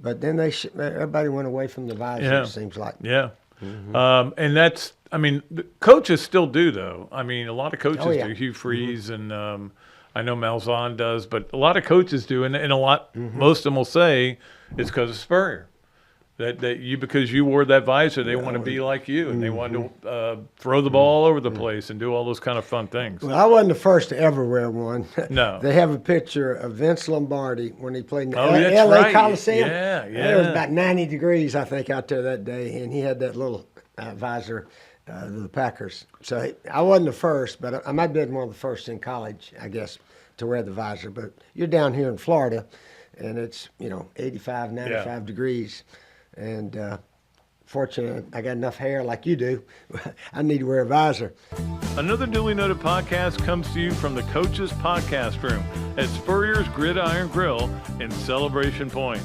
But then everybody went away from the visor, it seems like. Yeah. Mm-hmm. And that's, I mean, coaches still do, though. I mean, a lot of coaches do. Hugh Freeze and I know Malzahn does, but a lot of coaches do. And a lot, most of them will say it's because of Spurrier. That you, because you wore that visor, they want to be like you, and they want to throw the ball all over the place and do all those kind of fun things. Well, I wasn't the first to ever wear one. No. They have a picture of Vince Lombardi when he played in the LA right. Coliseum. Yeah. It was about 90 degrees, I think, out there that day, and he had that little visor, the Packers. So I wasn't the first, but I might have been one of the first in college, I guess, to wear the visor. But you're down here in Florida, and it's 85, 95 degrees. And fortunately, I got enough hair like you do. I need to wear a visor. Another duly noted podcast comes to you from the Coaches Podcast Room at Spurrier's Gridiron Grill in Celebration Point.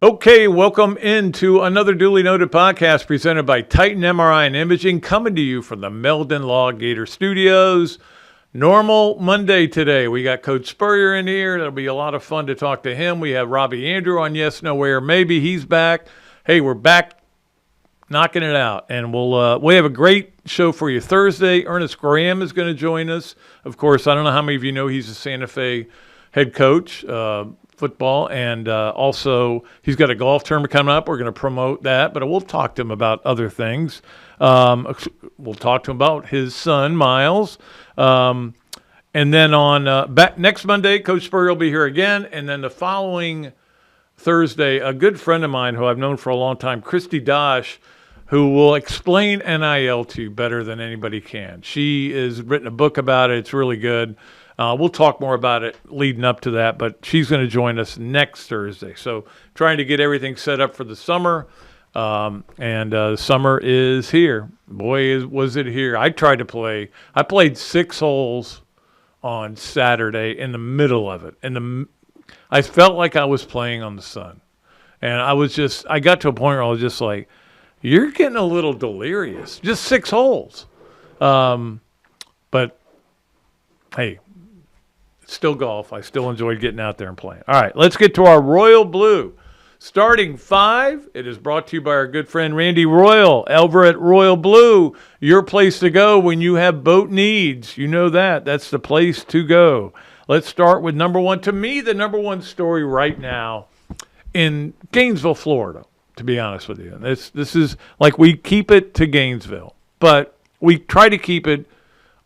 Okay, welcome into another duly noted podcast presented by Titan MRI and Imaging, coming to you from the Meldon Law Gator Studios. Normal Monday today. We got Coach Spurrier in here. It'll be a lot of fun to talk to him. We have Robbie Andrew on Yes, No, Where, Maybe. He's back. Hey, we're back knocking it out. And we have a great show for you Thursday. Ernest Graham is going to join us. Of course, I don't know how many of you know he's a Santa Fe head coach, football. And also he's got a golf tournament coming up. We're going to promote that. But we'll talk to him about other things. We'll talk to him about his son, Miles. And then on next Monday, Coach Spurrier will be here again. And then the following Thursday, a good friend of mine who I've known for a long time, Christy Dosh, who will explain NIL to you better than anybody can. She has written a book about it. It's really good. We'll talk more about it leading up to that, but she's going to join us next Thursday. So trying to get everything set up for the summer. And summer is here. Boy, was it here. I tried to play. I played 6 holes on Saturday in the middle of it. I felt like I was playing on the sun. And I got to a point where I was just like, you're getting a little delirious. Just 6 holes. But, hey, it's still golf. I still enjoyed getting out there and playing. All right, let's get to our Royal Blue. Starting 5, it is brought to you by our good friend Randy Royal, over at Royal Blue, your place to go when you have boat needs. You know that. That's the place to go. Let's start with number 1. To me, the number 1 story right now in Gainesville, Florida, to be honest with you. This is like we keep it to Gainesville, but we try to keep it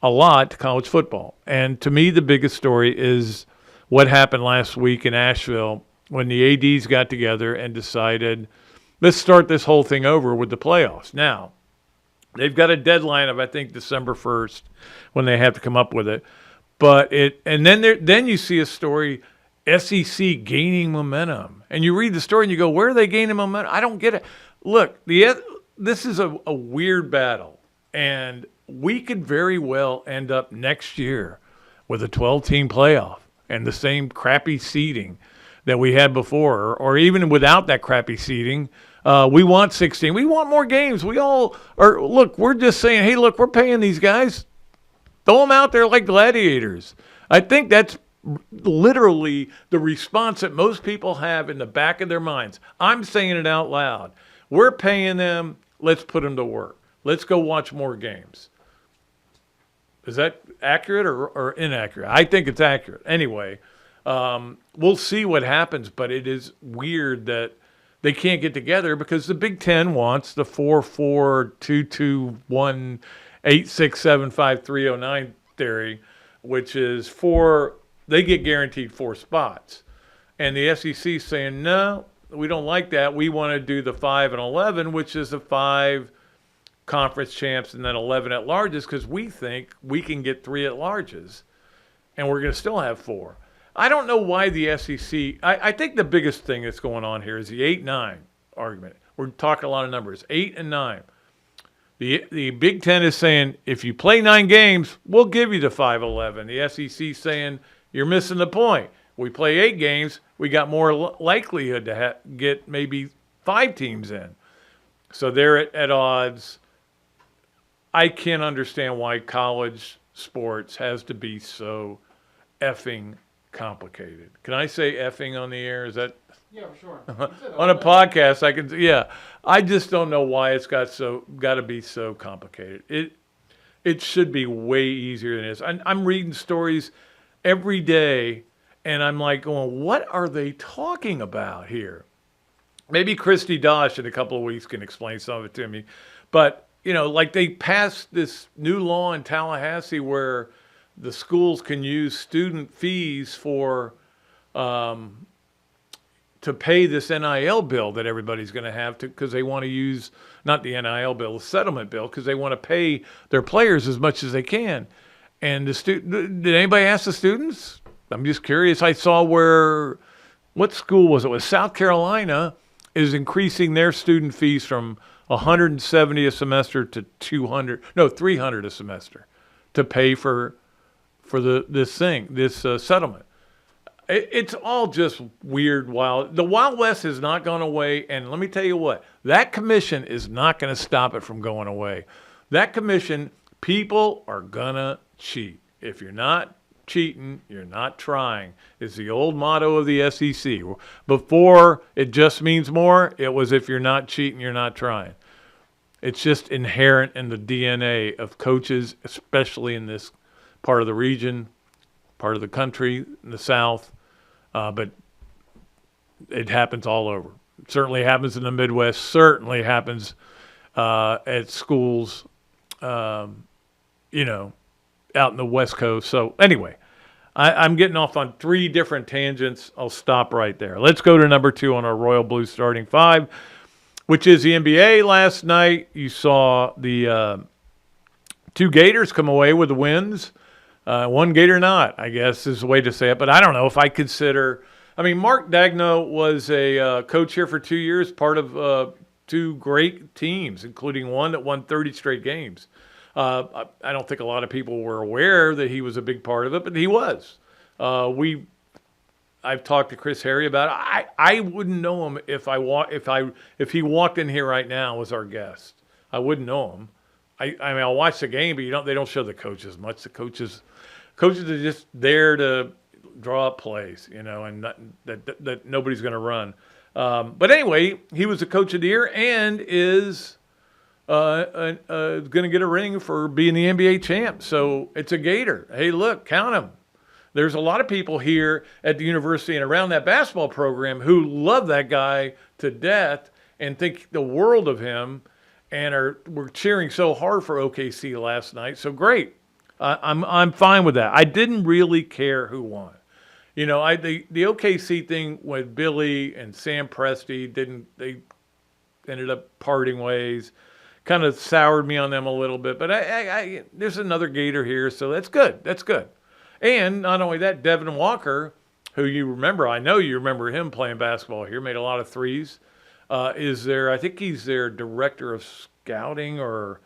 a lot to college football. And to me, the biggest story is what happened last week in Asheville when the ADs got together and decided, let's start this whole thing over with the playoffs. Now, they've got a deadline of, I think, December 1st when they have to come up with it. But then you see a story, SEC gaining momentum. And you read the story and you go, where are they gaining momentum? I don't get it. Look, this is a weird battle. And we could very well end up next year with a 12-team playoff and the same crappy seeding that we had before, or even without that crappy seeding. We want 16. We want more games. We all are. Look, we're just saying, hey, look, we're paying these guys. Throw them out there like gladiators. I think that's literally the response that most people have in the back of their minds. I'm saying it out loud. We're paying them. Let's put them to work. Let's go watch more games. Is that accurate or inaccurate? I think it's accurate. Anyway, we'll see what happens, but it is weird that they can't get together because the Big Ten wants the 4-4-2-2-1 8-6-7-5-3-0-9 theory, which is they get guaranteed 4 spots. And the SEC saying, no, we don't like that. We want to do the 5 and 11, which is the 5 conference champs and then 11 at larges, because we think we can get 3 at larges and we're going to still have 4. I don't know why the SEC, I think the biggest thing that's going on here is the 8-9 argument. We're talking a lot of numbers, 8 and 9. The Big Ten is saying, if you play 9 games, we'll give you the 5-11. The SEC saying, you're missing the point. We play 8 games, we got more likelihood to get maybe 5 teams in. So they're at odds. I can't understand why college sports has to be so effing complicated. Can I say effing on the air? Is that Yeah, for sure. On a podcast, I can. Yeah, I just don't know why it's got to be so complicated. It should be way easier than this. I'm reading stories every day, and I'm like going, what are they talking about here? Maybe Christy Dosh in a couple of weeks can explain some of it to me. But, like they passed this new law in Tallahassee where the schools can use student fees to pay this NIL bill that everybody's going to have because they want to use, not the NIL bill, the settlement bill, because they want to pay their players as much as they can. And did anybody ask the students? I'm just curious. I saw what school was it? It was South Carolina is increasing their student fees from $170 a semester to $300 a semester to pay for this settlement. It's all just weird, wild. The Wild West has not gone away, and let me tell you what, that commission is not going to stop it from going away. That commission, people are going to cheat. If you're not cheating, you're not trying. It's the old motto of the SEC. Before, it just means more. It was if you're not cheating, you're not trying. It's just inherent in the DNA of coaches, especially in this part of the region, part of the country, in the South. But it happens all over. It certainly happens in the Midwest. Certainly happens at schools, out in the West Coast. So anyway, I'm getting off on 3 different tangents. I'll stop right there. Let's go to number 2 on our Royal Blue starting 5, which is the NBA. Last night, you saw the 2 Gators come away with the wins. One Gator not, I guess, is the way to say it. But I don't know if I consider – Mark Dagno was a coach here for 2 years, part of 2 great teams, including one that won 30 straight games. I don't think a lot of people were aware that he was a big part of it, but he was. I've talked to Chris Harry about it. I wouldn't know him if he walked in here right now as our guest. I wouldn't know him. I'll watch the game, but they don't show the coaches much. The coaches are just there to draw up plays, and not, that nobody's going to run. But anyway, he was the coach of the year and is going to get a ring for being the NBA champ. So it's a Gator. Hey, look, count them. There's a lot of people here at the university and around that basketball program who love that guy to death and think the world of him and were cheering so hard for OKC last night. So great. I'm fine with that. I didn't really care who won. The OKC thing with Billy and Sam Presti they ended up parting ways. Kind of soured me on them a little bit, but I there's another Gator here, so that's good. That's good. And not only that, Devin Walker, who I know you remember him playing basketball here, made a lot of threes. I think he's their director of scouting or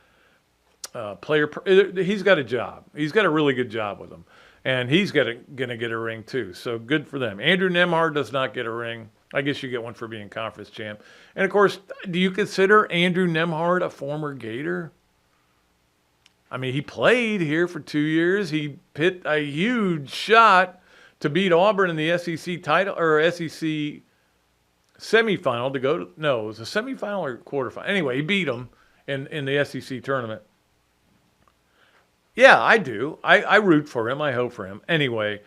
player. He's got a job. He's got a really good job with them. And he's going to get a ring too. So good for them. Andrew Nembhard does not get a ring. I guess you get one for being conference champ. And of course, do you consider Andrew Nembhard a former Gator? He played here for 2 years. He hit a huge shot to beat Auburn in the SEC title or SEC semifinal to go to, no, it was a semifinal or quarterfinal. Anyway, he beat them in the SEC tournament. Yeah, I do. I root for him. I hope for him. Anyway,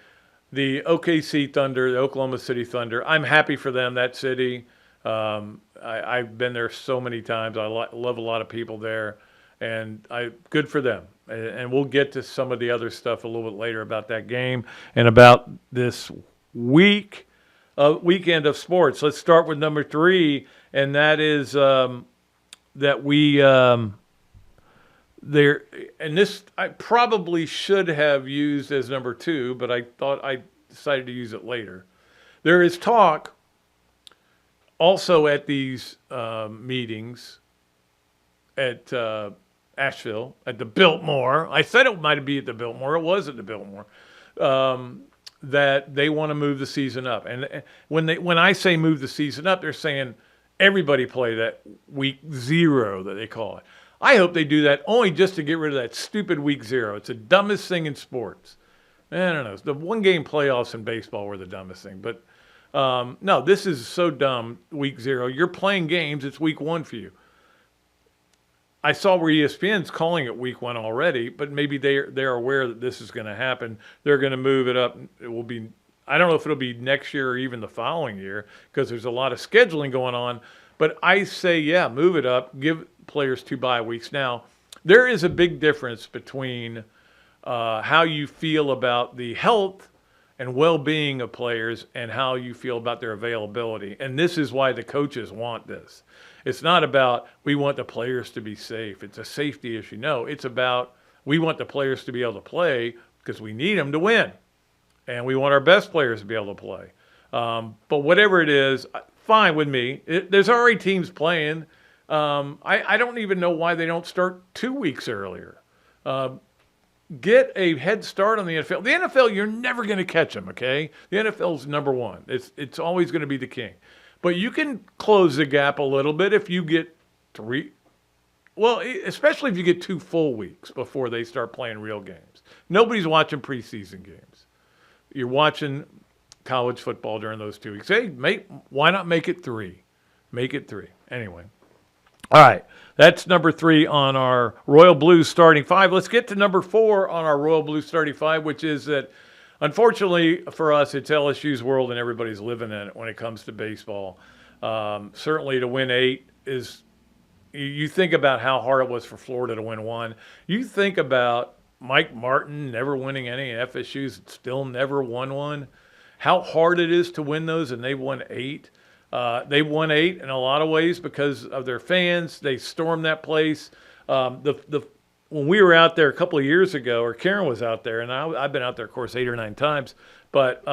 the OKC Thunder, the Oklahoma City Thunder, I'm happy for them, that city. I've been there so many times. I love a lot of people there, and good for them. And we'll get to some of the other stuff a little bit later about that game and about this weekend of sports. Let's start with number 3, and that is that we there. And this I probably should have used as number 2, but I thought I decided to use it later. There is talk also at these meetings at Asheville, at the Biltmore. I said it might be at the Biltmore. It was at the Biltmore. That they want to move the season up. And when I say move the season up, they're saying everybody play that week 0 that they call it. I hope they do that only just to get rid of that stupid week 0. It's the dumbest thing in sports. I don't know. The one-game playoffs in baseball were the dumbest thing. But No, this is so dumb, week 0. You're playing games. It's week 1 for you. I saw where ESPN's calling it week 1 already, but maybe they're aware that this is going to happen. They're going to move it up. It will be, I don't know if it'll be next year or even the following year because there's a lot of scheduling going on. But I say, yeah, move it up. Give players 2 bye weeks. Now, there is a big difference between how you feel about the health and well-being of players and how you feel about their availability. And this is why the coaches want this. It's not about we want the players to be safe. It's a safety issue. No, it's about we want the players to be able to play because we need them to win. And we want our best players to be able to play. But whatever it is, fine with me. There's already teams playing. I don't even know why they don't start 2 weeks earlier. Get a head start on the NFL. The NFL, you're never going to catch them, okay? The NFL's number 1. It's always going to be the king. But you can close the gap a little bit if you get 3. Well, especially if you get 2 full weeks before they start playing real games. Nobody's watching preseason games. You're watching college football during those 2 weeks. Hey, why not make it 3? Make it 3. Anyway. All right. That's number 3 on our Royal Blues starting 5. Let's get to number 4 on our Royal Blues starting 5, which is that, unfortunately for us, it's LSU's world and everybody's living in it when it comes to baseball. Certainly to win 8 is – you think about how hard it was for Florida to win 1. You think about Mike Martin never winning any, FSU's still never won 1. How hard it is to win those, and they won 8. They won 8 in a lot of ways because of their fans. They stormed that place. When we were out there a couple of years ago, or Karen was out there, and I've been out there, of course, 8 or 9 times. But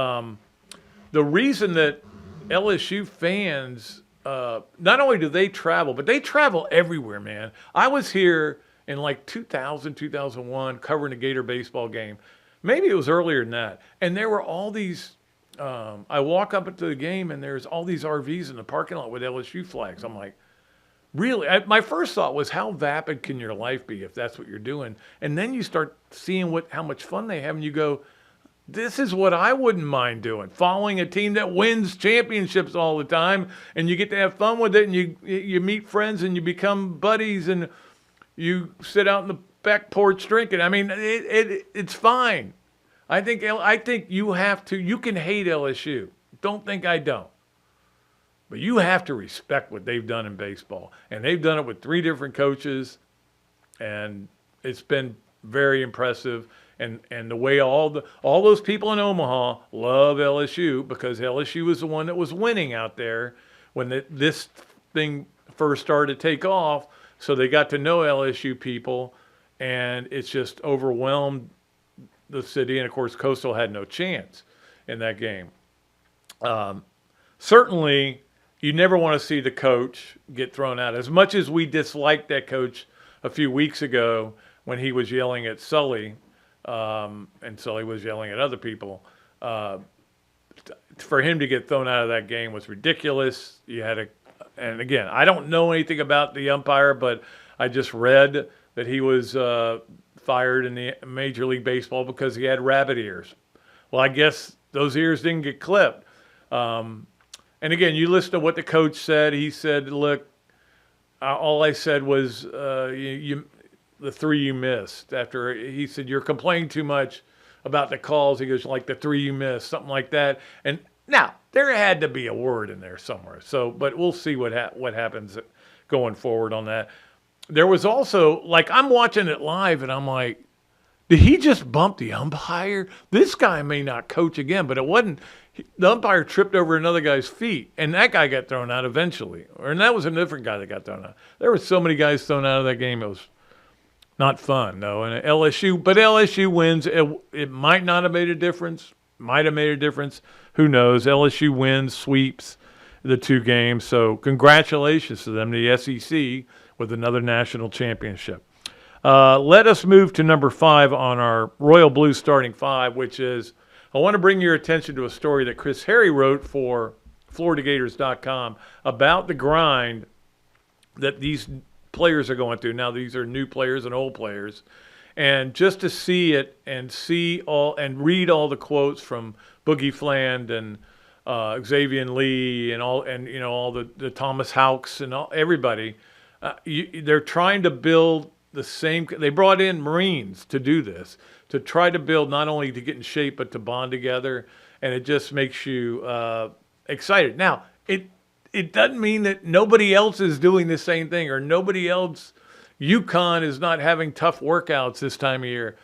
the reason that LSU fans, not only do they travel, but they travel everywhere, man. I was here in like 2000, 2001, covering a Gator baseball game. Maybe it was earlier than that. And there were all these I walk up into the game, and there's all these RVs in the parking lot with LSU flags. I'm like, really? My first thought was, how vapid can your life be if that's what you're doing? And then you start seeing how much fun they have, and you go, this is what I wouldn't mind doing, following a team that wins championships all the time, and you get to have fun with it, and you meet friends, and you become buddies, and you sit out in the back porch drinking. I mean, it's fine. I think you have to. You can hate LSU. Don't think I don't. But you have to respect what they've done in baseball, and they've done it with 3 different coaches, and it's been very impressive. And the way all those people in Omaha love LSU because LSU was the one that was winning out there when this thing first started to take off. So they got to know LSU people, and it's just overwhelmed the city, and of course Coastal had no chance in that game. Certainly, you never want to see the coach get thrown out. As much as we disliked that coach a few weeks ago when he was yelling at Sully, and Sully was yelling at other people, for him to get thrown out of that game was ridiculous. And again, I don't know anything about the umpire, but I just read that he was fired in the Major League Baseball because he had rabbit ears. Well, I guess those ears didn't get clipped. And again, you listen to what the coach said. He said, look, all I said was the 3 you missed. After he said, you're complaining too much about the calls. He goes, like the 3 you missed, something like that. And now, there had to be a word in there somewhere. So, but we'll see what happens going forward on that. There was also, like, I'm watching it live, and I'm like, did he just bump the umpire? This guy may not coach again, but it wasn't. The umpire tripped over another guy's feet, and that guy got thrown out eventually. And that was a different guy that got thrown out. There were so many guys thrown out of that game. It was not fun, no. And LSU wins. It might not have made a difference. Might have made a difference. Who knows? LSU wins, sweeps the 2 games. So congratulations to them, the SEC, with another national championship. Let us move to number 5 on our Royal Blues starting 5, which is, I want to bring your attention to a story that Chris Harry wrote for FloridaGators.com about the grind that these players are going through. Now, these are new players and old players. And just to see it and read all the quotes from Boogie Fland and Xavier Lee and all the Thomas Hawks and everybody. They're trying to build the same. They brought in Marines to do this, to try to build, not only to get in shape but to bond together, and it just makes you excited. Now it doesn't mean that nobody else is doing the same thing, or nobody else. UConn is not having tough workouts this time of year.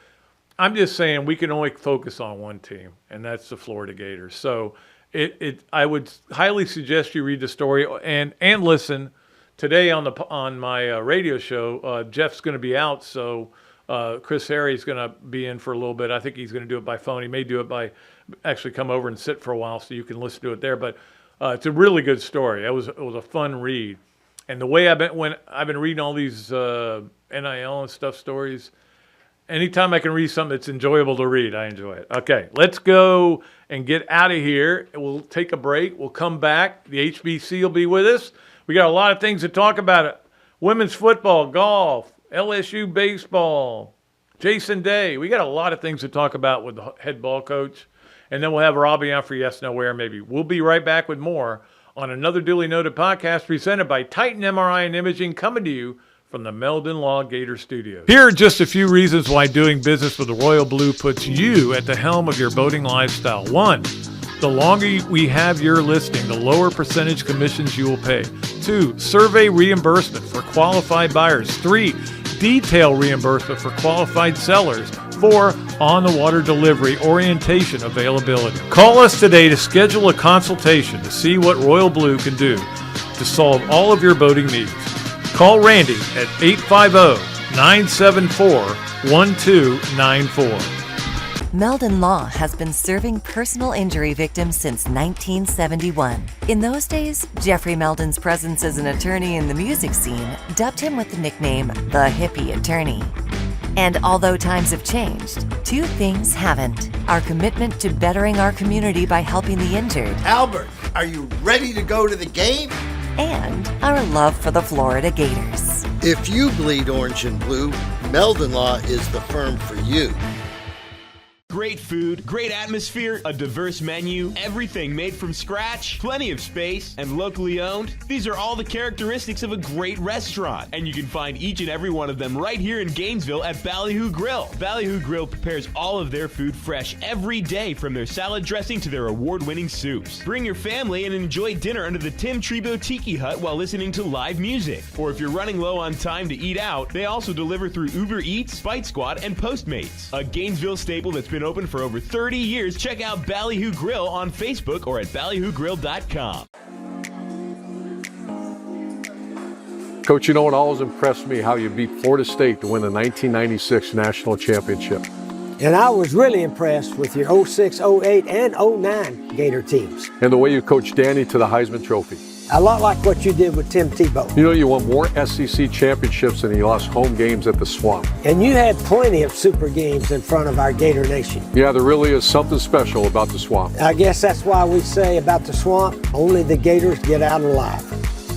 I'm just saying we can only focus on one team, and that's the Florida Gators. So I would highly suggest you read the story and listen. Today on my radio show, Jeff's going to be out, so Chris Harry's going to be in for a little bit. I think he's going to do it by phone. He may do it by actually come over and sit for a while, so you can listen to it there. But it's a really good story. It was a fun read, and the way I've been reading all these NIL and stuff stories. Anytime I can read something that's enjoyable to read, I enjoy it. Okay, let's go and get out of here. We'll take a break. We'll come back. The HBC will be with us. We got a lot of things to talk about. Women's football, golf, LSU baseball, Jason Day. We got a lot of things to talk about with the head ball coach. And then we'll have Robbie on for Yes, No, Where, maybe. We'll be right back with more on another Dooley Noted podcast presented by Titan MRI and Imaging, coming to you from the Meldon Law Gator Studios. Here are just a few reasons why doing business with the Royal Blue puts you at the helm of your boating lifestyle. 1, the longer we have your listing, the lower percentage commissions you will pay. 2, survey reimbursement for qualified buyers. 3, detail reimbursement for qualified sellers. 4, on-the-water delivery orientation availability. Call us today to schedule a consultation to see what Royal Blue can do to solve all of your boating needs. Call Randy at 850-974-1294. Meldon Law has been serving personal injury victims since 1971. In those days, Jeffrey Meldon's presence as an attorney in the music scene dubbed him with the nickname the Hippie Attorney. And although times have changed, 2 things haven't: our commitment to bettering our community by helping the injured, Albert, are you ready to go to the game? and our love for the Florida Gators. If you bleed orange and blue, Meldon Law is the firm for you. Great food, great atmosphere, a diverse menu, everything made from scratch, plenty of space, and locally owned. These are all the characteristics of a great restaurant, and you can find each and every one of them right here in Gainesville at Ballyhoo Grill. Ballyhoo Grill prepares all of their food fresh every day, from their salad dressing to their award-winning soups. Bring your family and enjoy dinner under the Tim Trebo Tiki Hut while listening to live music. Or if you're running low on time to eat out, they also deliver through Uber Eats, Bite Squad, and Postmates. A Gainesville staple that's been open for over 30 years. Check out Ballyhoo Grill on Facebook or at ballyhoogrill.com. Coach, you know, it always impressed me how you beat Florida State to win the 1996 National Championship. And I was really impressed with your 06, 08, and 09 Gator teams. And the way you coached Danny to the Heisman Trophy. A lot like what you did with Tim Tebow. You know, you won more SEC championships than you lost home games at the Swamp. And you had plenty of super games in front of our Gator Nation. Yeah, there really is something special about the Swamp. I guess that's why we say about the Swamp, only the Gators get out alive.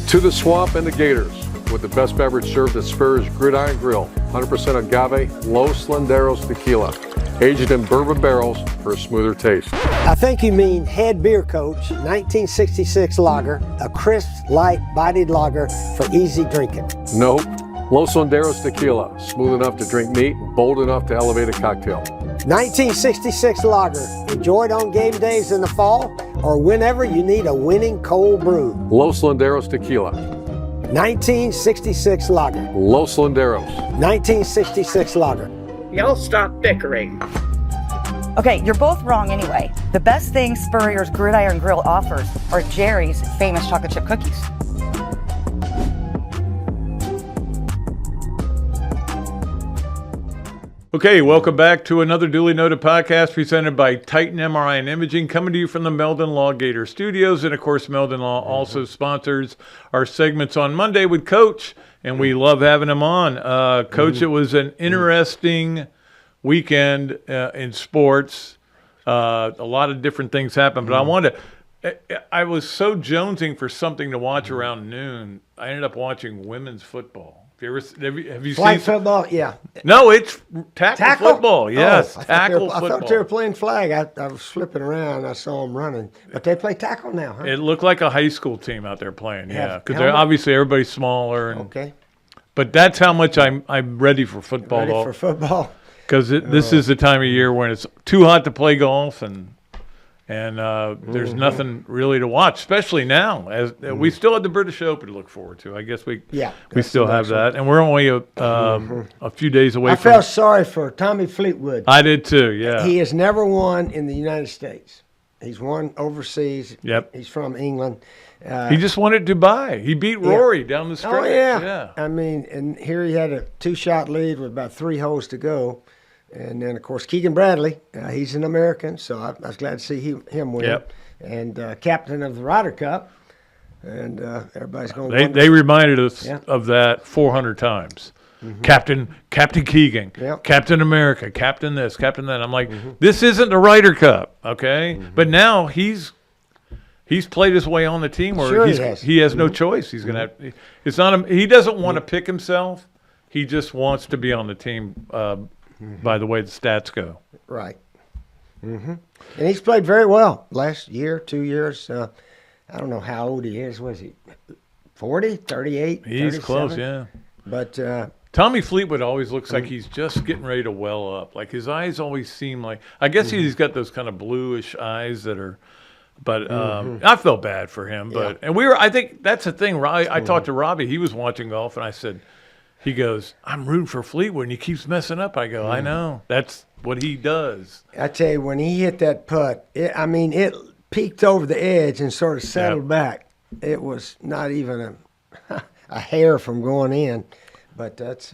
To the Swamp and the Gators, with the best beverage served at Spurrier's Gridiron Grill. 100% agave, Los Landeros tequila. Aged in bourbon barrels for a smoother taste. I think you mean Head Beer Coach 1966 lager, a crisp, light, bodied lager for easy drinking. Nope. Los Landeros tequila, smooth enough to drink neat, bold enough to elevate a cocktail. 1966 lager, enjoyed on game days in the fall or whenever you need a winning cold brew. Los Landeros tequila. 1966 lager. Los Landeros. 1966 lager. Y'all stop bickering. Okay, you're both wrong anyway. The best thing Spurrier's Gridiron Grill offers are Jerry's famous chocolate chip cookies. Okay, welcome back to another Duly Noted podcast presented by Titan MRI and Imaging, coming to you from the Meldon Law Gator Studios. And, of course, Meldon Law also sponsors our segments on Monday with Coach, and we love having him on. Coach, it was an interesting weekend in sports. A lot of different things happened, but I was so jonesing for something to watch around noon. I ended up watching women's football. Have you Flag seen football? Yeah. No, it's tackle football. Yes, I thought tackle I football. thought they were playing flag. I was flipping around. I saw them running. But they play tackle now, huh? It looked like a high school team out there playing. Yeah, Have because helmet? obviously everybody's smaller. Okay. But that's how much I'm ready for football. Ready for football. Because this is the time of year when it's too hot to play golf and there's nothing really to watch, especially now. As we still have the British Open to look forward to. I guess we still have that, and we're only a few days away. I felt sorry for Tommy Fleetwood. I did too. Yeah, He has never won in the United States. He's won overseas. Yep. He's from England. He just won at Dubai. He beat Rory down the stretch. Oh yeah. Yeah. I mean, and here he had a 2-shot lead with about 3 holes to go. And then, of course, Keegan Bradley, he's an American, so I was glad to see him win. Yep. And captain of the Ryder Cup. And everybody's going to They reminded us of that 400 times. Captain Keegan, Captain America, Captain this, Captain that. I'm like, this isn't the Ryder Cup, okay? But now he's played his way on the team where he has no choice. He's gonna have. It's not. He doesn't want to pick himself. He just wants to be on the team. By the way the stats go. Right. And he's played very well last year, 2 years. I don't know how old he is. Was he 40, 38, He's 37? close, yeah. But Tommy Fleetwood always looks like he's just getting ready to well up. Like his eyes always seem like, I guess he's got those kind of bluish eyes that are, but I felt bad for him. But and I think that's the thing. I talked to Robbie. He was watching golf, and I said, he goes, I'm rooting for Fleetwood, and he keeps messing up. I go, I know. That's what he does. I tell you, when he hit that putt, it peaked over the edge and sort of settled back. It was not even a hair from going in. But that's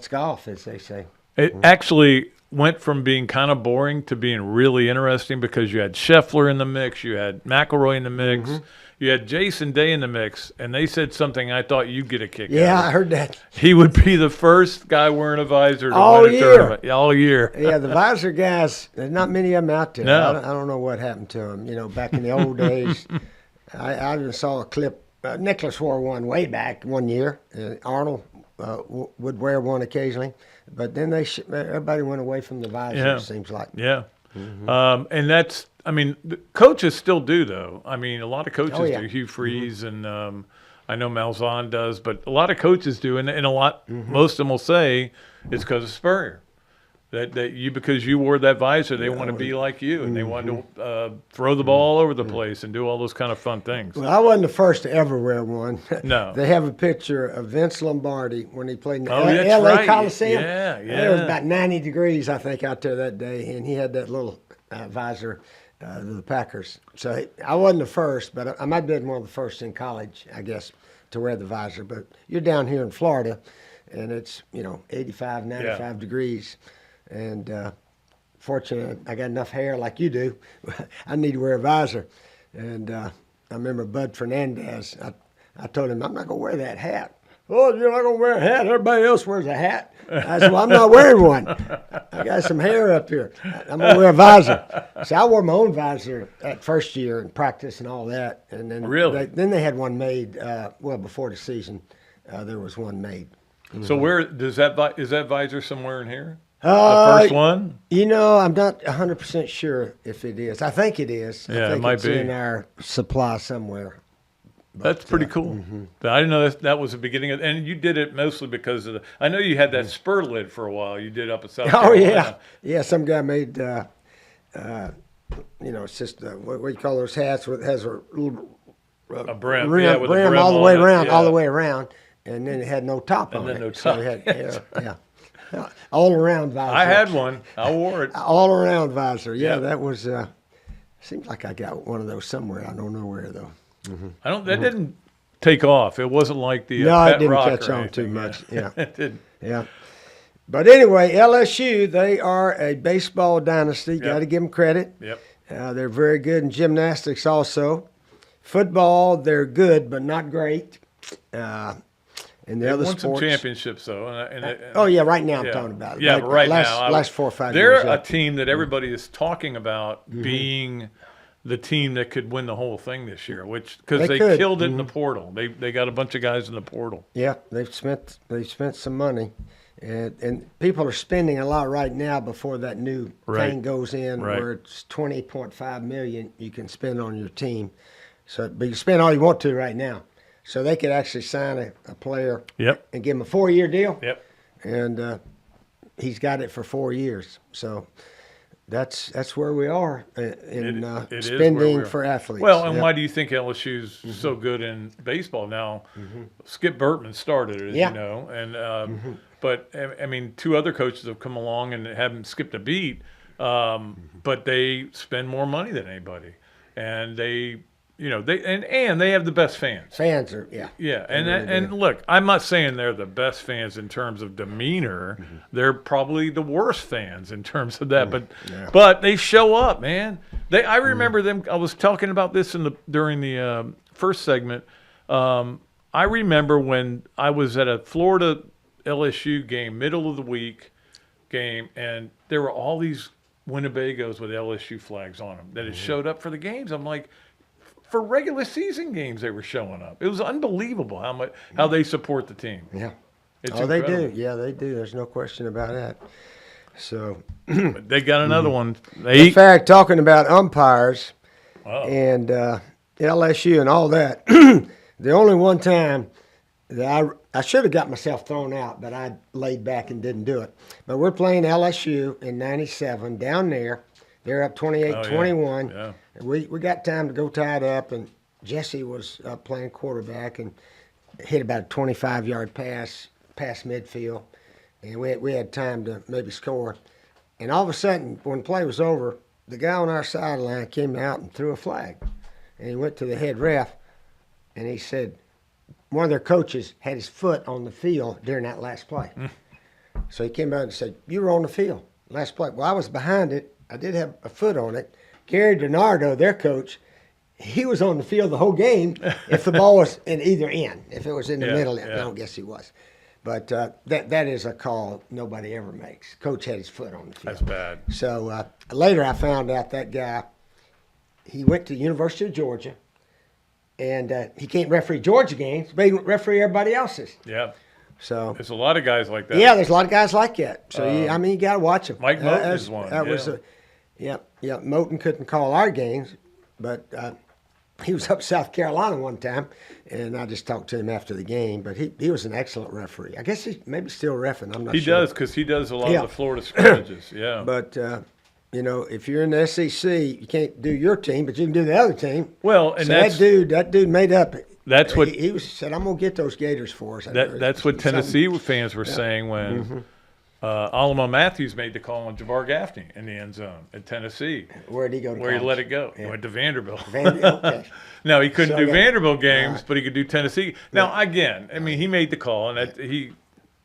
golf, as they say. It actually went from being kind of boring to being really interesting because you had Scheffler in the mix, you had McIlroy in the mix, you had Jason Day in the mix, and they said something I thought you'd get a kick out of. Yeah, I heard that. He would be the first guy wearing a visor to all win a year. tournament. All year. Yeah, the visor guys, there's not many of them out there. No. I don't know what happened to them. You know, back in the old days, I even saw a clip. Nicholas wore one way back one year. Arnold would wear one occasionally. But then everybody went away from the visor, it seems like. Yeah. And that's, I mean, the coaches still do, though. I mean, a lot of coaches do. Hugh Freeze and I know Malzahn does, but a lot of coaches do. And a lot, most of them will say it's because of Spurrier. That you, because you wore that visor, they want to be like you, and they want to throw the ball all over the place and do all those kind of fun things. Well, I wasn't the first to ever wear one. No. They have a picture of Vince Lombardi when he played in the that's L.A. right. Coliseum. Yeah. It was about 90 degrees, I think, out there that day, and he had that little visor of the Packers. So I wasn't the first, but I might have been one of the first in college, I guess, to wear the visor. But you're down here in Florida, and it's, 85, 95 degrees. And fortunately, I got enough hair like you do. I need to wear a visor. And I remember Bud Fernandez. I told him, I'm not going to wear that hat. Oh, you're not going to wear a hat? Everybody else wears a hat. I said, well, I'm not wearing one. I got some hair up here. I'm going to wear a visor. So I wore my own visor at first year in practice and all that. And then then they had one made, before the season, there was one made. So where is that visor somewhere in here? The first one? I'm not 100% sure if it is. I think it is. Yeah, I think it might it's be in our supply somewhere. That's pretty cool. I didn't know that was the beginning of, and you did it mostly because of I know you had that spur lid for a while. You did up at South Carolina. Yeah. Some guy made, it's just what do you call those hats? It has a little a brim, rim, with a brim all the way around, yeah. all the way around, and then it had no top on it. No top. So it had yeah. All around visor. I had one. I wore it. All around visor. Yeah, Yep. that was. Seems like I got one of those somewhere. I don't know where though. I don't. That didn't take off. It wasn't like the no, Pet it didn't Rock catch or on too anything. much. Yeah, It didn't. yeah. But anyway, LSU, they are a baseball dynasty. Yep. Got to give them credit. Yep. They're very good in gymnastics also. Football, they're good, but not great. In the They other won sports. some championships though. Right now I'm talking about it. Yeah, but right now, last 4 or 5 they're years. a team that everybody is talking about being the team that could win the whole thing this year, because they could. killed it in the portal. They got a bunch of guys in the portal. Yeah, they've spent some money, and people are spending a lot right now before that new thing goes in, where it's $20.5 million you can spend on your team. So, but you spend all you want to right now. So they could actually sign a player and give him a 4-year deal. Yep. And he's got it for 4 years. So that's where we are in spending for athletes. Well, and why do you think LSU's so good in baseball now? Skip Bertman started it, as you know, and but I mean, 2 other coaches have come along and haven't skipped a beat, but they spend more money than anybody, and they. And they have the best fans. Fans are, and look, I'm not saying they're the best fans in terms of demeanor. They're probably the worst fans in terms of that, but they show up, man. I remember them. I was talking about this during the first segment. I remember when I was at a Florida LSU game, middle of the week game, and there were all these Winnebagos with LSU flags on them that had showed up for the games. I'm like. For regular season games, they were showing up. It was unbelievable how they support the team. Yeah. It's they do. Yeah, they do. There's no question about that. So but they got another one. In fact, talking about umpires and LSU and all that, the only one time that I should have got myself thrown out, but I laid back and didn't do it. But we're playing LSU in '97 down there. They're up 28-21. Yeah. We got time to go tie it up, and Jesse was playing quarterback and hit about a 25-yard pass past midfield, and we had time to maybe score. And all of a sudden, when the play was over, the guy on our sideline came out and threw a flag. And he went to the head ref, and he said one of their coaches had his foot on the field during that last play. So he came out and said, "You were on the field last play." Well, I was behind it. I did have a foot on it. Gary Leonardo, their coach, he was on the field the whole game if the ball was in either end. If it was in the middle, I don't guess he was. But that is a call nobody ever makes. Coach had his foot on the field. That's bad. So later I found out that guy, he went to the University of Georgia, and he can't referee Georgia games, but he can referee everybody else's. Yeah. So there's a lot of guys like that. Yeah, there's a lot of guys like that. So you got to watch them. Mike Moten is one. Moten couldn't call our games, but he was up South Carolina one time, and I just talked to him after the game. But he was an excellent referee. I guess he maybe still reffing. I'm not sure. He does, because he does a lot of the Florida scrimmages. Yeah. But if you're in the SEC, you can't do your team, but you can do the other team. Well, and so that dude made up. That's what he said. I'm gonna get those Gators for us. That's what Tennessee fans were saying when Alamo Matthews made the call on Jabbar Gaffney in the end zone at Tennessee. Where'd he go to Where college? he let it go. He went to Vanderbilt. Okay. No, he couldn't do Vanderbilt games, but he could do Tennessee. Now, again, I mean, he made the call, and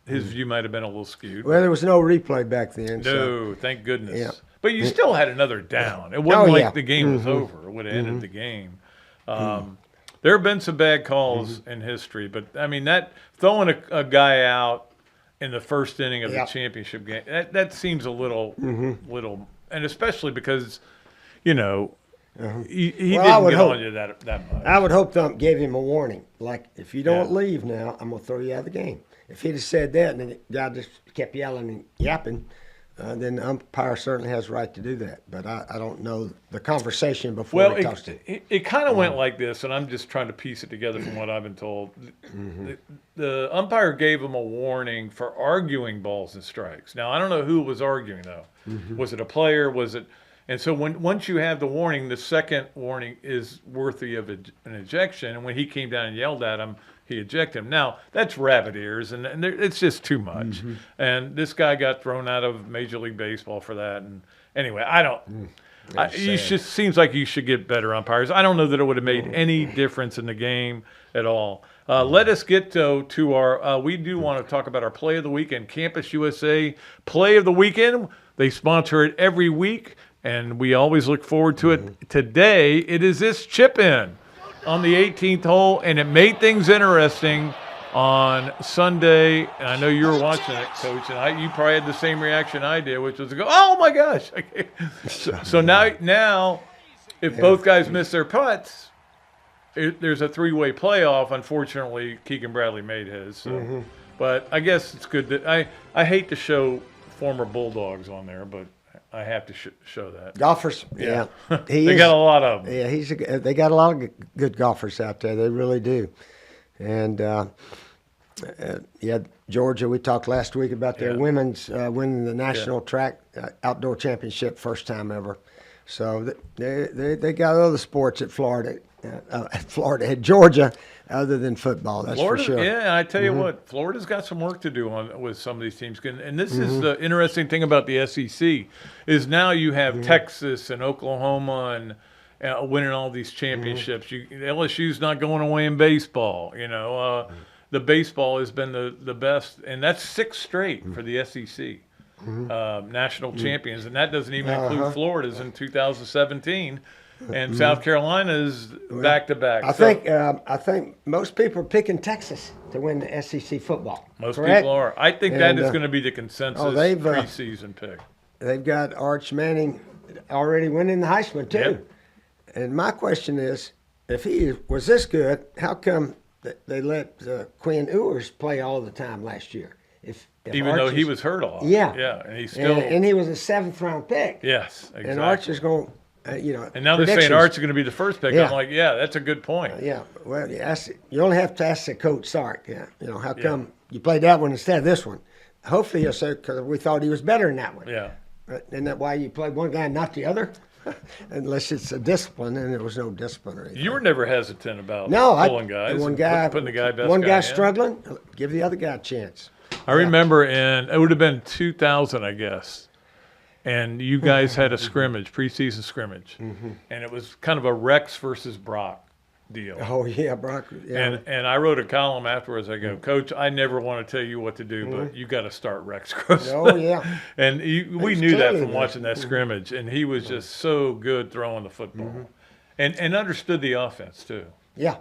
his view might have been a little skewed. Well, there was no replay back then. No, thank goodness. Yeah. But you still had another down. It wasn't the game was over. It would have ended the game. There have been some bad calls in history, but, I mean, that throwing a guy out in the first inning of the championship game, that seems a little, and especially because, he didn't get on you that much. I would hope Thump gave him a warning. Like, if you don't leave now, I'm going to throw you out of the game. If he'd have said that and then the guy just kept yelling and yapping, then the umpire certainly has the right to do that. But I don't know the conversation before they tossed it. It kind of went like this, and I'm just trying to piece it together from what I've been told. The umpire gave him a warning for arguing balls and strikes. Now, I don't know who was arguing, though. Was it a player? Was it? And so once you have the warning, the second warning is worthy of an ejection. And when he came down and yelled at him, he ejected him. Now, that's rabbit ears, and it's just too much. And this guy got thrown out of Major League Baseball for that. And anyway, I don't. It just seems like you should get better umpires. I don't know that it would have made any difference in the game at all. Let us get to our. We do want to talk about our Play of the Weekend, Campus USA Play of the Weekend. They sponsor it every week, and we always look forward to it. Today, it is this chip in on the 18th hole, and it made things interesting on Sunday. And I know you were watching it, Coach, and you probably had the same reaction I did, which was to go, "Oh my gosh!" So now if both guys miss their putts, there's a three-way playoff. Unfortunately, Keegan Bradley made his. So. But I guess it's good that I hate to show former Bulldogs on there, but I have to show that. Golfers, yeah. They got a lot of them. Yeah, they got a lot of good golfers out there. They really do. And, Georgia, we talked last week about their women's winning the national track outdoor championship first time ever. So they got other sports at Florida. At Georgia, other than football, that's Florida, for sure. Yeah, I tell you what, Florida's got some work to do with some of these teams. And this is the interesting thing about the SEC is now you have Texas and Oklahoma and winning all these championships. LSU's not going away in baseball. You know, the baseball has been the best, and that's 6 straight for the SEC. National champions, and that doesn't even include Florida's in 2017. And South Carolina's back-to-back. I think most people are picking Texas to win the SEC football. Most correct? People are. I think that is going to be the consensus preseason pick. They've got Arch Manning already winning the Heisman, too. Yep. And my question is, if he was this good, how come they let Quinn Ewers play all the time last year? Even though he was hurt a lot. Yeah. Yeah, and he's still... And he was a 7th-round pick. Yes, exactly. And Arch is going... and now they're saying Arch is going to be the first pick. I'm like, that's a good point. Well, you only have to ask the coach Sark. How come you played that one instead of this one? Hopefully he'll say because we thought he was better in that one. Yeah. Isn't that why you played one guy and not the other? Unless it's a discipline, and there was no discipline or anything. You were never hesitant about pulling guys. One guy, putting the guy best one guy in. struggling, give the other guy a chance. I remember it would have been 2000, I guess. And you guys had a scrimmage, preseason scrimmage, and it was kind of a Rex versus Brock deal. Oh yeah, Brock. Yeah. And I wrote a column afterwards. I go, Coach, I never want to tell you what to do, but you got to start Rex Gross. Oh yeah. And we knew that from watching that scrimmage, and he was just so good throwing the football, and understood the offense too. Yeah,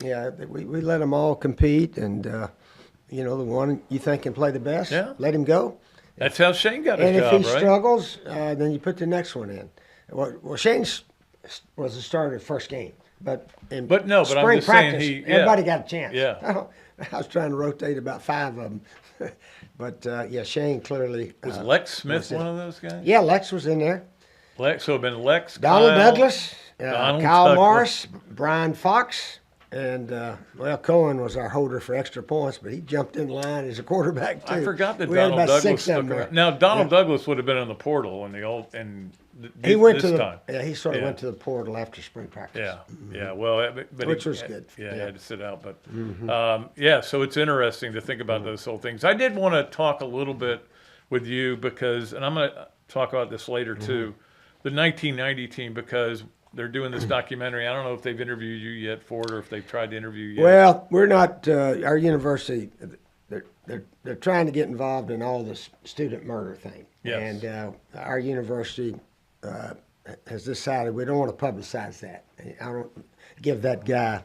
we let them all compete, and the one you think can play the best, let him go. That's how Shane got his and job, if he right? struggles, then you put the next one in. Well, Shane was the starter the first game, but I'm spring just practice, saying everybody got a chance. Yeah. I was trying to rotate about 5 of them, but Shane clearly was Lex Smith one of those guys? Yeah, Lex was in there. Lex, so it'd been Lex, Donald Kyle, Douglas, Kyle Morris, Brian Fox. And, Cohen was our holder for extra points, but he jumped in line as a quarterback, too. I forgot that we had Donald about Douglas 6 of them stuck there. around. Now, Donald Douglas would have been in the portal in the old he went this to the time. Yeah, he sort of went to the portal after spring practice. Yeah. Well, but which was good. Yeah, he had to sit out. But, so it's interesting to think about those whole things. I did want to talk a little bit with you because, and I'm going to talk about this later, too, the 1990 team, because – they're doing this documentary. I don't know if they've interviewed you yet for it or if they've tried to interview you yet. Well, we're not. Our university, they're trying to get involved in all this student murder thing. Yes. And our university has decided we don't want to publicize that. I don't give that guy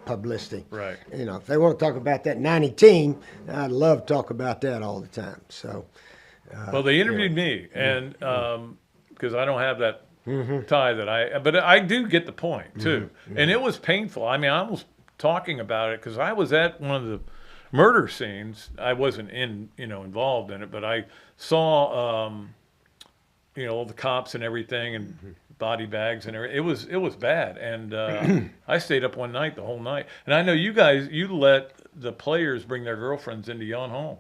publicity. Right. If they want to talk about that 90 team, I'd love to talk about that all the time. So. Well, they interviewed me, and because I don't have that tie but I do get the point too, and it was painful. I mean, I was talking about it because I was at one of the murder scenes. I wasn't involved in it, but I saw all the cops and everything and body bags and everything. It was bad, and I stayed up one night, the whole night. And I know you guys, you let the players bring their girlfriends into your own home,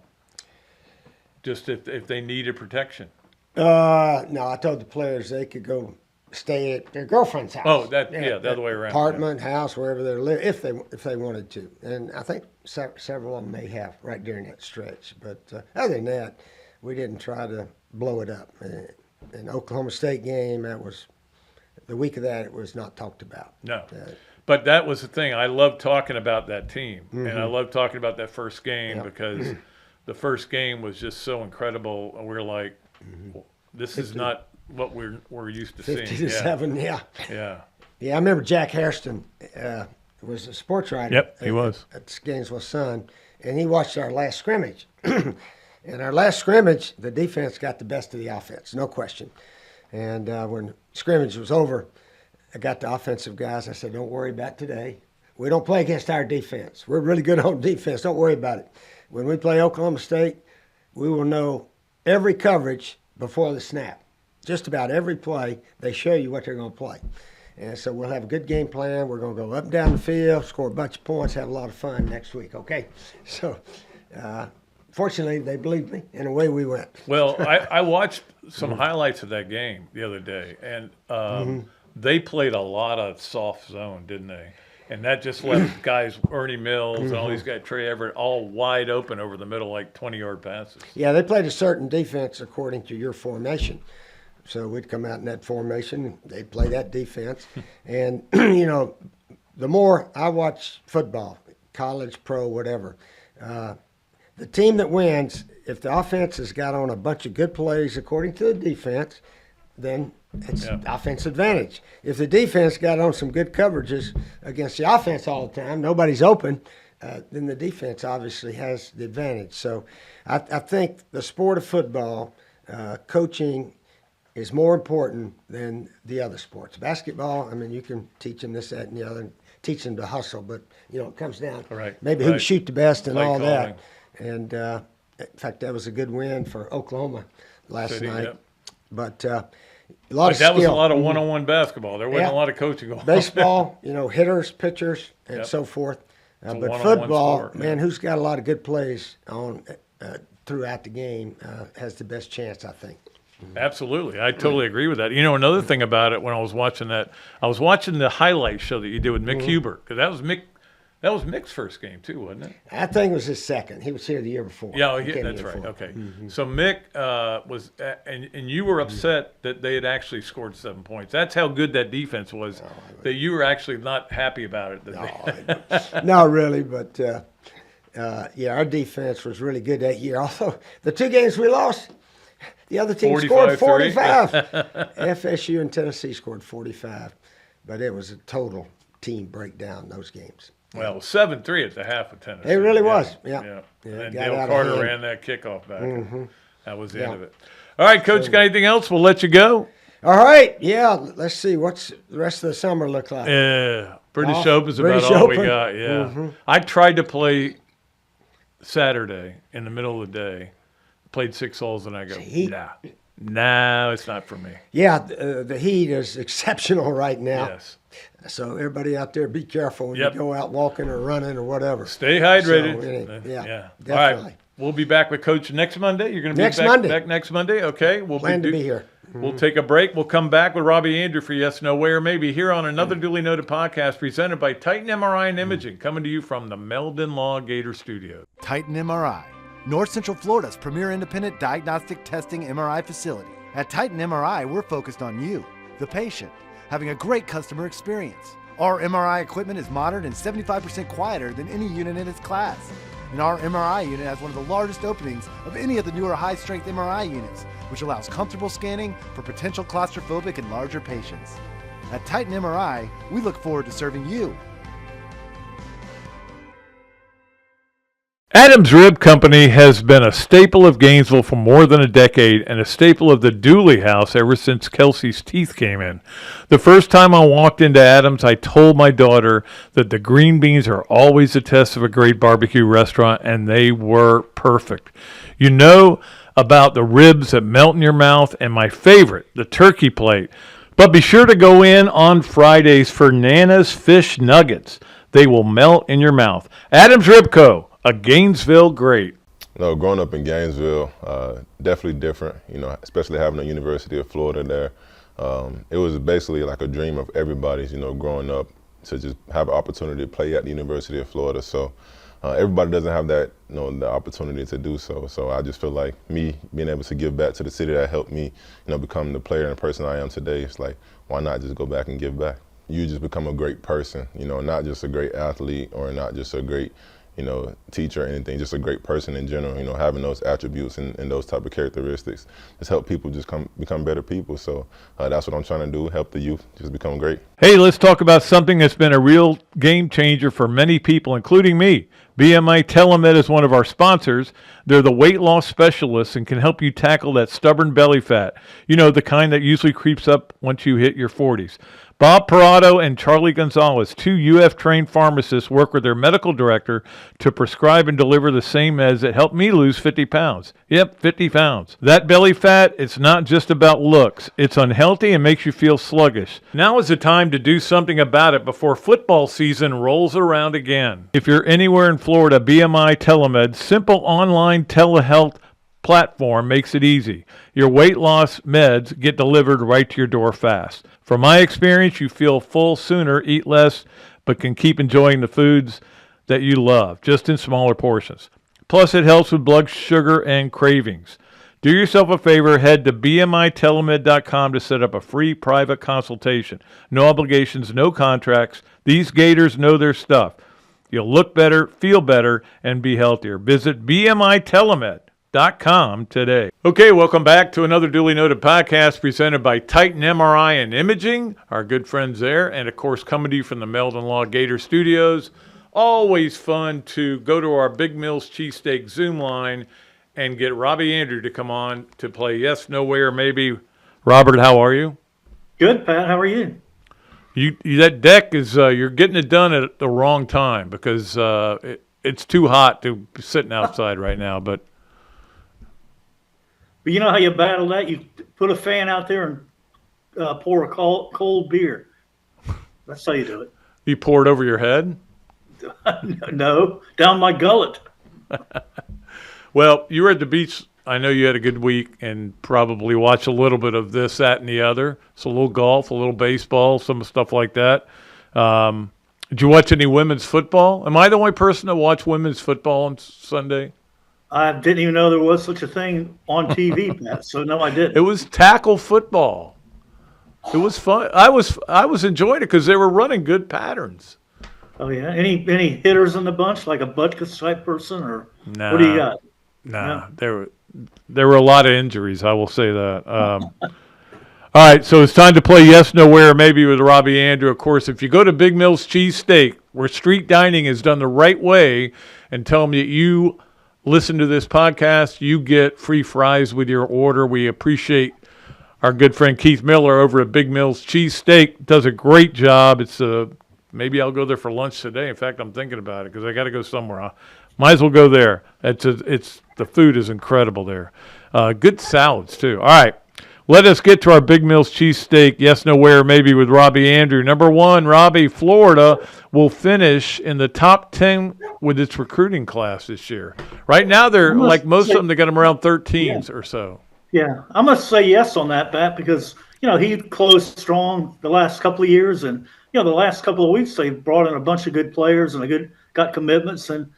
just if they needed protection. No, I told the players they could go stay at their girlfriend's house. Oh, the other way around. Apartment, house, wherever they're living, if they wanted to. And I think several of them may have right during that stretch. But other than that, we didn't try to blow it up. An Oklahoma State game, that was the week of that, it was not talked about. No. But that was the thing. I love talking about that team, and I love talking about that first game because the first game was just so incredible. We're like, this is not what we're used to 50 seeing. to 7, yeah. Yeah. Yeah, I remember Jack Hairston was a sports writer. Yep, he was. At Gainesville Sun, and he watched our last scrimmage. And our last scrimmage, the defense got the best of the offense, no question. And when scrimmage was over, I got the offensive guys. I said, don't worry about today. We don't play against our defense. We're really good on defense. Don't worry about it. When we play Oklahoma State, we will know every coverage before the snap. Just about every play, they show you what they're going to play. And so we'll have a good game plan. We're going to go up and down the field, score a bunch of points, have a lot of fun next week, okay? So fortunately, they believed me, and away we went. Well, I watched some highlights of that game the other day, and they played a lot of soft zone, didn't they? And that just left guys, Ernie Mills and all these guys, Trey Everett, all wide open over the middle, like 20-yard passes. Yeah, they played a certain defense according to your formation. So we'd come out in that formation, they'd play that defense. And, you know, the more I watch football, college, pro, whatever, the team that wins, if the offense has got on a bunch of good plays according to the defense, then it's offense advantage. If the defense got on some good coverages against the offense all the time, nobody's open, then the defense obviously has the advantage. So I think the sport of football, coaching is more important than the other sports. Basketball, I mean, you can teach them this, that, and the other, teach them to hustle, but, you know, it comes down maybe who can shoot the best and all that. And, in fact, that was a good win for Oklahoma last night. Yep. But a lot of that skill. was a lot of one-on-one basketball. There wasn't a lot of coaching going on. Baseball, you know, hitters, pitchers, and so forth. But football, sport, man, who's got a lot of good plays on throughout the game has the best chance, I think. Absolutely. I totally agree with that. You know, another thing about it when I was watching that, I was watching the highlight show that you did with Mick Huber, because that was Mick's first game too, wasn't it? I think it was his second. He was here the year before. Yeah, that's right. Okay. So Mick was, and you were upset that they had actually scored 7 points. That's how good that defense was, that you were actually not happy about it. No, really, but yeah, our defense was really good that year. Although the 2 games we lost, the other team scored 45. FSU and Tennessee scored 45, but it was a total team breakdown those games. Well, 7-3 at the half of Tennessee. It really was, yeah. And then Dale Carter ran that kickoff back. That was the end of it. All right, Coach, got anything else? We'll let you go. All right, yeah. Let's see. What's the rest of the summer look like? Yeah, British Open's about all we got, yeah. I tried to play Saturday in the middle of the day. Played 6 holes, and I go, no, it's not for me. Yeah, the heat is exceptional right now. Yes. So everybody out there, be careful when you go out walking or running or whatever. Stay hydrated. So, yeah, definitely. All right, we'll be back with Coach next Monday. You're going to be back next Monday? Okay. We'll plan to be here. We'll take a break. We'll come back with Robbie Andrew for Yes, No, Where, Maybe here on another Duly Noted podcast presented by Titan MRI and Imaging, coming to you from the Meldon Law Gator Studio. Titan MRI, North Central Florida's premier independent diagnostic testing MRI facility. At Titan MRI, we're focused on you, the patient, having a great customer experience. Our MRI equipment is modern and 75% quieter than any unit in its class. And our MRI unit has one of the largest openings of any of the newer high-strength MRI units, which allows comfortable scanning for potential claustrophobic and larger patients. At Titan MRI, we look forward to serving you. Adams Rib Company has been a staple of Gainesville for more than a decade and a staple of the Dooley house ever since Kelsey's teeth came in. The first time I walked into Adams, I told my daughter that the green beans are always a test of a great barbecue restaurant, and they were perfect. You know about the ribs that melt in your mouth, and my favorite, the turkey plate. But be sure to go in on Fridays for Nana's Fish Nuggets. They will melt in your mouth. Adams Rib Co., a Gainesville great. No, growing up in Gainesville, definitely different, you know, especially having the University of Florida there. It was basically like a dream of everybody's, you know, growing up to just have an opportunity to play at the University of Florida. So everybody doesn't have that, you know, the opportunity to do so. So I just feel like me being able to give back to the city that helped me, you know, become the player and the person I am today. It's like, why not just go back and give back? You just become a great person, you know, not just a great athlete or not just a great, you know, teacher or anything, just a great person in general, you know, having those attributes and those type of characteristics just help people just become better people. So that's what I'm trying to do, help the youth just become great. Hey, let's talk about something that's been a real game changer for many people, including me. BMI TeleMed is one of our sponsors. They're the weight loss specialists and can help you tackle that stubborn belly fat, you know, the kind that usually creeps up once you hit your 40s. Bob Parado and Charlie Gonzalez, 2 UF-trained pharmacists, work with their medical director to prescribe and deliver the same meds that helped me lose 50 pounds. Yep, 50 pounds. That belly fat, it's not just about looks. It's unhealthy and makes you feel sluggish. Now is the time to do something about it before football season rolls around again. If you're anywhere in Florida, BMI TeleMed, simple online telehealth platform makes it easy. Your weight loss meds get delivered right to your door fast. From my experience, you feel full sooner, eat less, but can keep enjoying the foods that you love, just in smaller portions. Plus, it helps with blood sugar and cravings. Do yourself a favor, head to bmitelemed.com to set up a free private consultation. No obligations, no contracts. These Gators know their stuff. You'll look better, feel better, and be healthier. Visit bmitelemed.com today. Okay, welcome back to another duly noted podcast presented by Titan MRI and Imaging, our good friends there, and of course coming to you from the Meldon Law Gator Studios. Always fun to go to our Big Mills Cheesesteak Zoom line and get Robbie Andrew to come on to play Yes, No, Where, Maybe. Robert, how are you? Good, Pat. How are you? You that deck is you're getting it done at the wrong time because it's too hot to be sitting outside right now, but you know how you battle that? You put a fan out there and pour a cold beer. That's how you do it. You pour it over your head? No, down my gullet. Well, you were at the beach. I know you had a good week and probably watched a little bit of this, that, and the other. So a little golf, a little baseball, some stuff like that. Did you watch any women's football? Am I the only person that watched women's football on Sunday? I didn't even know there was such a thing on TV, Pat. So no, I didn't. It was tackle football. It was fun. I was enjoying it because they were running good patterns. Oh yeah. Any hitters in the bunch, like a Butkus type person, or nah, what do you got? Nah, no? There were a lot of injuries. I will say that. All right, so it's time to play Yes, No, Where, Maybe with Robbie Andrew. Of course, if you go to Big Mills Cheesesteak, where street dining is done the right way, and tell them that you listen to this podcast, you get free fries with your order. We appreciate our good friend Keith Miller over at Big Mills Cheesesteak. Does a great job. It's maybe I'll go there for lunch today. In fact, I'm thinking about it because I got to go somewhere. Might as well go there. It's the food is incredible there. Good salads too. All right, let us get to our Big Mills Cheesesteak. Yes, No, Where, Maybe with Robbie Andrew. Number one, Robbie, Florida will finish in the top 10 with its recruiting class this year. Right now, they're like most of them. They got them around 13s or so. Yeah, I must say yes on that, Pat, because he closed strong the last couple of years, and the last couple of weeks they brought in a bunch of good players and got commitments, and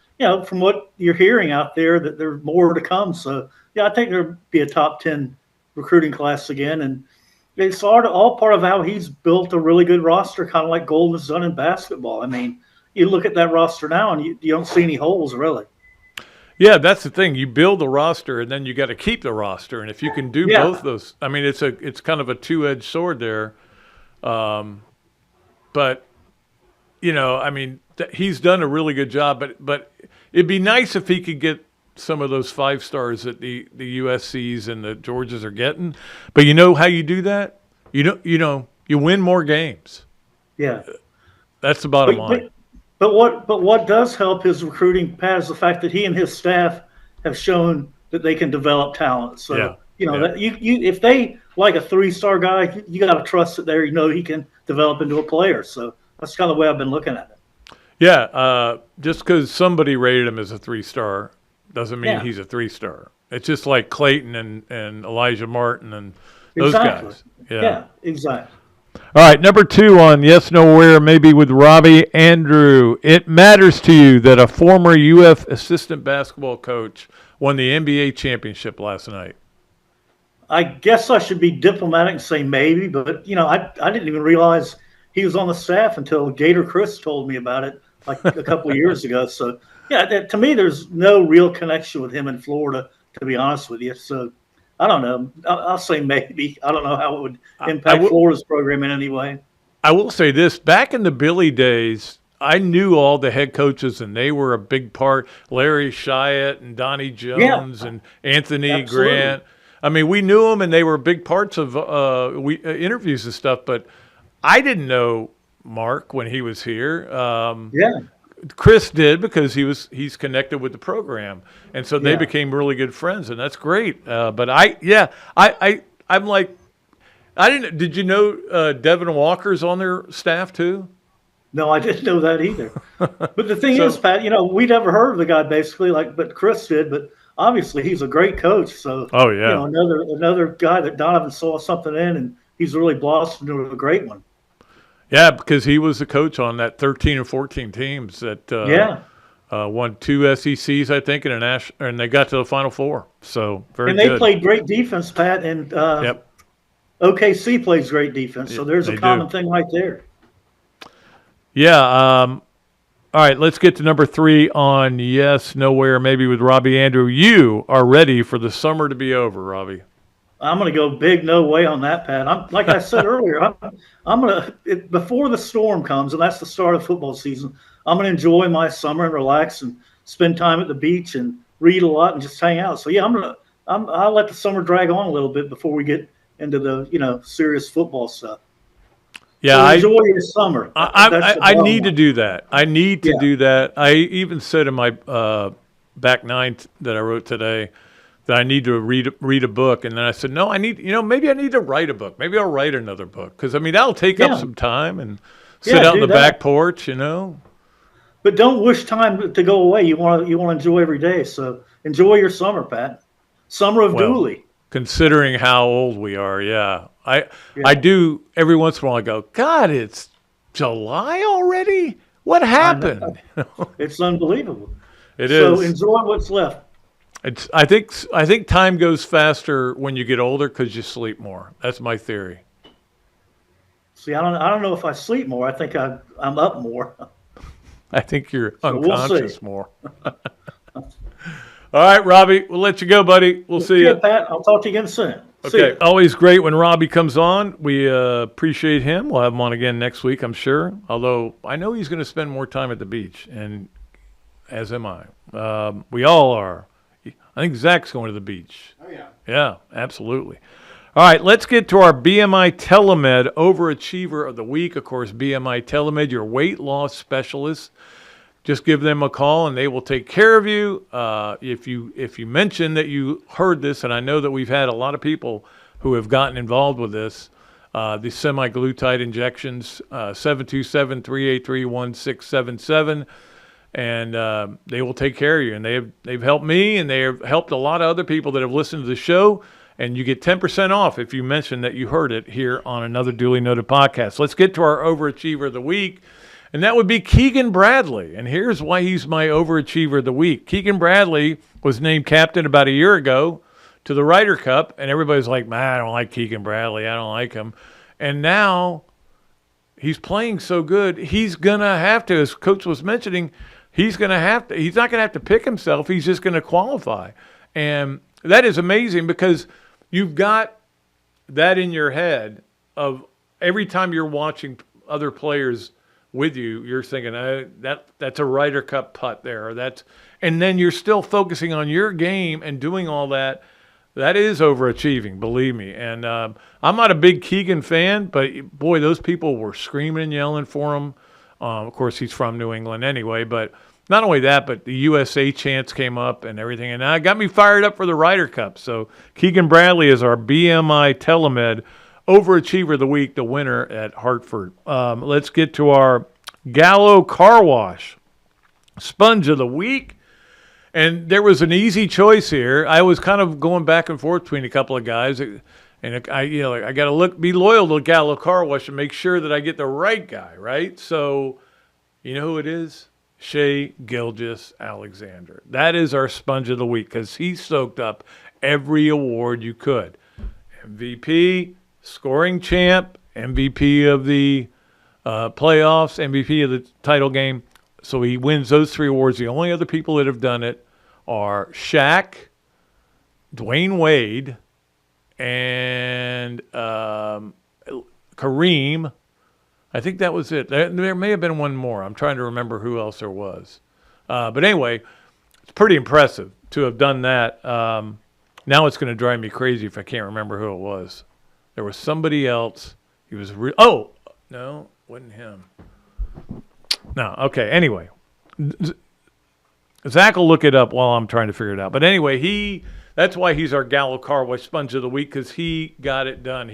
from what you're hearing out there, that there's more to come. So yeah, I think there'll be a top 10 recruiting class again, and it's all part of how he's built a really good roster, kind of like Golden's done in basketball. I mean, you look at that roster now, and you don't see any holes really. Yeah, that's the thing. You build the roster, and then you got to keep the roster. And if you can do both those, I mean, it's kind of a two-edged sword there. But I mean, he's done a really good job. But it'd be nice if he could get some of those 5 stars that the USCs and the Georgias are getting. But you know how you do that? You win more games. Yeah, that's the bottom line. But what does help his recruiting, Pat, is the fact that he and his staff have shown that they can develop talent. So that if they like a 3-star guy, you got to trust that he can develop into a player. So that's kind of the way I've been looking at it. Yeah, just because somebody rated him as a 3-star doesn't mean he's a 3-star. It's just like Clayton and Elijah Martin and those guys. Yeah, exactly. All right, number 2 on Yes, No, Where, Maybe with Robbie Andrew. It matters to you that a former UF assistant basketball coach won the NBA championship last night. I guess I should be diplomatic and say maybe, but I didn't even realize he was on the staff until Gator Chris told me about it like a couple of years ago. So yeah, to me, there's no real connection with him in Florida, to be honest with you. So I don't know. I'll say maybe. I don't know how it would impact Florida's program in any way. I will say this. Back in the Billy days, I knew all the head coaches, and they were a big part. Larry Chiat and Donnie Jones and Anthony Grant. I mean, we knew them, and they were big parts of interviews and stuff. But I didn't know Mark when he was here. Yeah. Chris did because he's connected with the program, and so they Yeah. became really good friends, and that's great. But I'm like, I didn't. Did you know Devin Walker's on their staff too? No, I didn't know that either. But the thing is, Pat, we'd never heard of the guy basically, but Chris did. But obviously, he's a great coach. So, oh yeah, another guy that Donovan saw something in, and he's really blossomed into a great one. Yeah, because he was the coach on that 13 and 14 teams that won 2 SECs, I think, and they got to the Final Four. So very good. And they played great defense, Pat, and OKC plays great defense. So there's a common thing right there. Yeah. All right, let's get to number 3 on Yes, Nowhere, maybe with Robbie Andrew. You are ready for the summer to be over, Robbie. I'm going to go big no way on that, Pat. Like I said earlier, I'm going to before the storm comes, and that's the start of football season. I'm going to enjoy my summer and relax and spend time at the beach and read a lot and just hang out. So yeah, I'll let the summer drag on a little bit before we get into the serious football stuff. Yeah, so enjoy your summer. I need to do that. I need to do that. I even said in my back 9 that I wrote today that I need to read a book, and then I said, no, I need, maybe I need to write a book. Maybe I'll write another book because that'll take up some time and sit out on the back porch, But don't wish time to go away. You want to enjoy every day. So enjoy your summer, Pat. Summer of Dooley. Considering how old we are, I do every once in a while. I go, God, it's July already. What happened? It's unbelievable. It is. So is. enjoy what's left. I think time goes faster when you get older because you sleep more. That's my theory. See, I don't know if I sleep more. I think I'm up more. I think you're unconscious more. All right, Robbie, we'll let you go, buddy. We'll see you. Pat. I'll talk to you again soon. Okay. Always great when Robbie comes on. We appreciate him. We'll have him on again next week, I'm sure. Although I know he's going to spend more time at the beach, and as am I. We all are. I think Zach's going to the beach. Oh, yeah. Yeah, absolutely. All right, let's get to our BMI TeleMed Overachiever of the Week. Of course, BMI TeleMed, your weight loss specialist. Just give them a call, and they will take care of you. If you mention that you heard this, and I know that we've had a lot of people who have gotten involved with this, the semaglutide injections, 727-383-1677. And they will take care of you. And they've helped me, and they have helped a lot of other people that have listened to the show. And you get 10% off if you mention that you heard it here on another duly noted podcast. Let's get to our Overachiever of the Week, and that would be Keegan Bradley. And here's why he's my Overachiever of the Week. Keegan Bradley was named captain about a year ago to the Ryder Cup, and everybody's like, man, I don't like Keegan Bradley. I don't like him. And now he's playing so good, he's going to have to, as Coach was mentioning, he's not going to have to pick himself. He's just going to qualify. And that is amazing because you've got that in your head of every time you're watching other players with you, you're thinking, that's a Ryder Cup putt there. And then you're still focusing on your game and doing all that. That is overachieving, believe me. And I'm not a big Keegan fan, but, boy, those people were screaming and yelling for him. Of course, he's from New England anyway, but not only that, but the USA chants came up and everything, and that got me fired up for the Ryder Cup. So Keegan Bradley is our BMI TeleMed Overachiever of the Week, the winner at Hartford. Let's get to our Gallo Car Wash Sponge of the Week. And there was an easy choice here. I was kind of going back and forth between a couple of guys, and I got to be loyal to Gallo Car Wash and make sure that I get the right guy, right? So, you know who it is? Shea Gilgeous-Alexander. That is our Sponge of the Week because he soaked up every award you could. MVP, scoring champ, MVP of the playoffs, MVP of the title game. So he wins those 3 awards. The only other people that have done it are Shaq, Dwayne Wade, and Kareem. I think that was it. There may have been one more. I'm trying to remember who else there was. But anyway, it's pretty impressive to have done that. Now it's going to drive me crazy if I can't remember who it was. There was somebody else. He was No, wasn't him. No, okay. Anyway, Zach will look it up while I'm trying to figure it out. But anyway, that's why he's our Gallo Car Wash Sponge of the Week, because he got it done.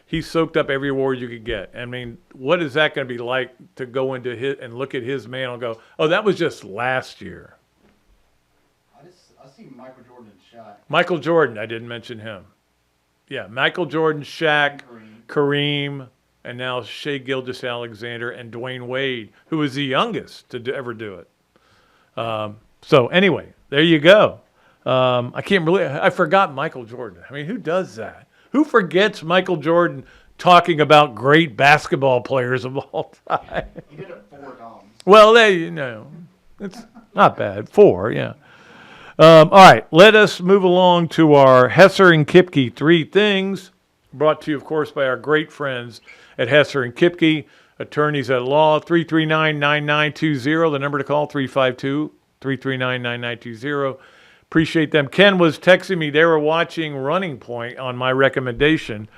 He soaked up every award you could get. I mean, what is that going to be like to go into his and look at his mail and go, oh, that was just last year. I see Michael Jordan and Shaq. Michael Jordan, I didn't mention him. Yeah, Michael Jordan, Shaq, Kareem, and now Shea Gilgeous-Alexander and Dwayne Wade, who was the youngest to ever do it. So anyway, there you go. I forgot Michael Jordan. I mean, who does that? Who forgets Michael Jordan talking about great basketball players of all time? He did it 4 times. Well, it's not bad. 4, yeah. All right, let us move along to our Hesser and Kipke 3 Things, brought to you, of course, by our great friends at Hesser and Kipke, attorneys at law, 339-9920, the number to call, 352-339-9920. Appreciate them. Ken was texting me. They were watching Running Point on my recommendation.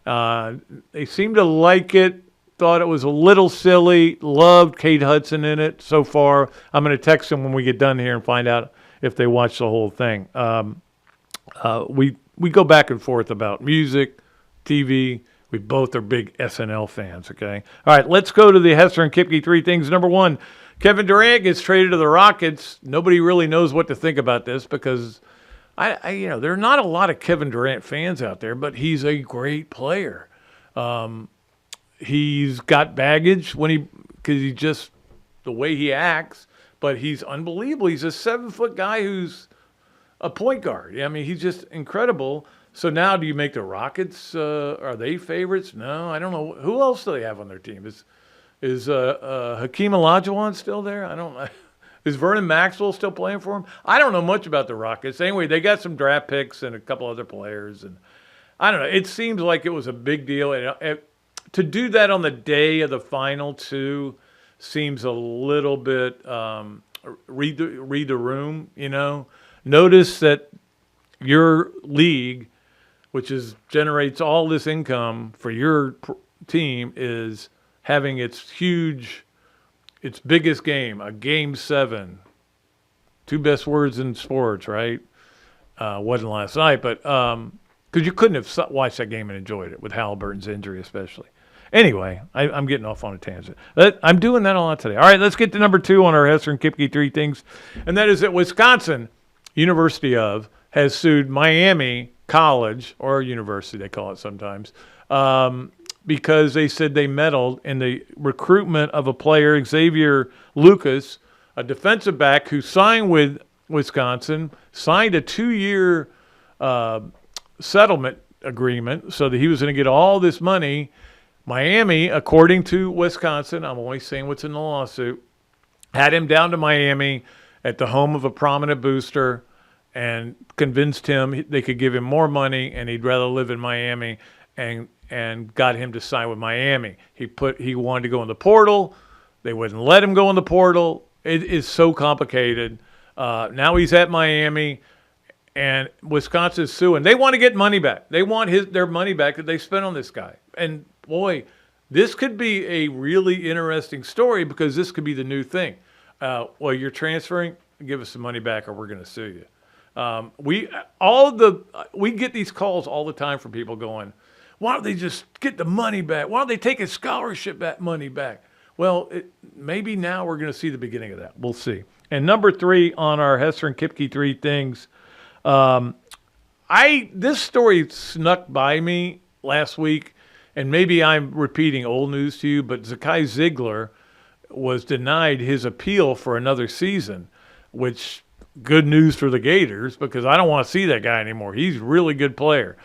They seemed to like it, thought it was a little silly, loved Kate Hudson in it so far. I'm going to text them when we get done here and find out if they watch the whole thing. We go back and forth about music, TV. We both are big SNL fans, okay? All right, let's go to the Hesser and Kipke 3 Things. Number 1, Kevin Durant gets traded to the Rockets. Nobody really knows what to think about this because there are not a lot of Kevin Durant fans out there, but he's a great player. He's got baggage because he just the way he acts, but he's unbelievable. He's a 7-foot guy who's a point guard. I mean, he's just incredible. So now, do you make the Rockets? Are they favorites? No, I don't know. Who else do they have on their team? Is Hakeem Olajuwon still there? I don't know. Is Vernon Maxwell still playing for him? I don't know much about the Rockets. Anyway, they got some draft picks and a couple other players, and I don't know. It seems like it was a big deal. And to do that on the day of the final two seems a little bit read the room. Notice that your league, which generates all this income for your team, is having its biggest game, a Game 7. 2 best words in sports, right? Wasn't last night, but because you couldn't have watched that game and enjoyed it with Halliburton's injury especially. Anyway, I'm getting off on a tangent. I'm doing that a lot today. All right, let's get to number 2 on our Hesser and Kipke 3 Things, and that is that Wisconsin, University of, has sued Miami College, or University they call it sometimes, because they said they meddled in the recruitment of a player, Xavier Lucas, a defensive back who signed with Wisconsin, signed a 2-year settlement agreement so that he was going to get all this money. Miami, according to Wisconsin, I'm only saying what's in the lawsuit, had him down to Miami at the home of a prominent booster and convinced him they could give him more money and he'd rather live in Miami, and got him to sign with Miami. He wanted to go in the portal. They wouldn't let him go in the portal. It is so complicated. Now he's at Miami, and Wisconsin's suing. They want to get money back. They want their money back that they spent on this guy. And boy, this could be a really interesting story because this could be the new thing. Well, you're transferring, give us some money back or we're going to sue you. We get these calls all the time from people going, why don't they just get the money back? Why don't they take his scholarship money back? Well, maybe now we're going to see the beginning of that. We'll see. And number 3 on our Hesser and Kipke 3 Things, this story snuck by me last week, and maybe I'm repeating old news to you, but Zakai Ziegler was denied his appeal for another season, which good news for the Gators because I don't want to see that guy anymore. He's a really good player.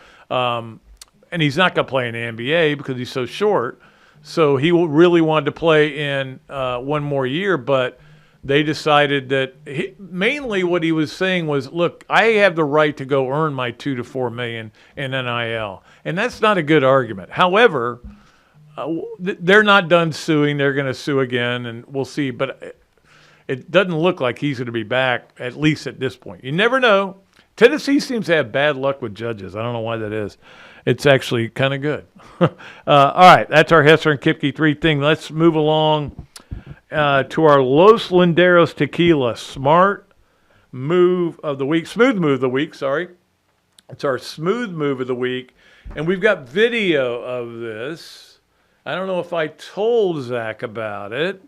And he's not going to play in the NBA because he's so short. So he really wanted to play in one more year, but they decided that mainly what he was saying was, look, I have the right to go earn my $2 to $4 million in NIL. And that's not a good argument. However, they're not done suing. They're going to sue again, and we'll see. But it doesn't look like he's going to be back, at least at this point. You never know. Tennessee seems to have bad luck with judges. I don't know why that is. It's actually kind of good. All right, that's our Hesser and Kipke 3 thing. Let's move along to our Los Linderos Tequila Smooth Move of the Week, sorry. It's our Smooth Move of the Week, and we've got video of this. I don't know if I told Zach about it,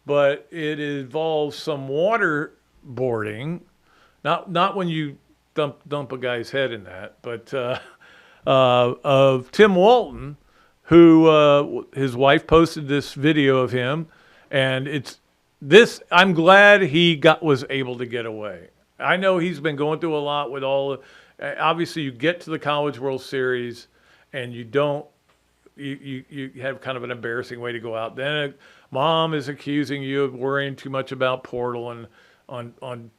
but it involves some waterboarding. Not when you dump a guy's head in that, but of Tim Walton, who his wife posted this video of him, and I'm glad he was able to get away. I know he's been going through a lot with obviously you get to the College World Series and you have kind of an embarrassing way to go out. Then mom is accusing you of worrying too much about Portal and on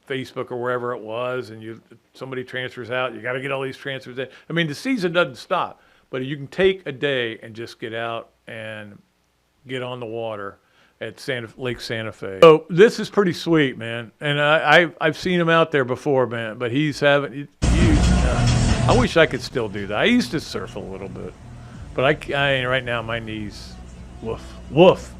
Facebook or wherever it was, and somebody transfers out. You got to get all these transfers in. I mean, the season doesn't stop, but you can take a day and just get out and get on the water at Lake Santa Fe. So this is pretty sweet, man. And I've seen him out there before, man. But I wish I could still do that. I used to surf a little bit, but I right now my knees, woof.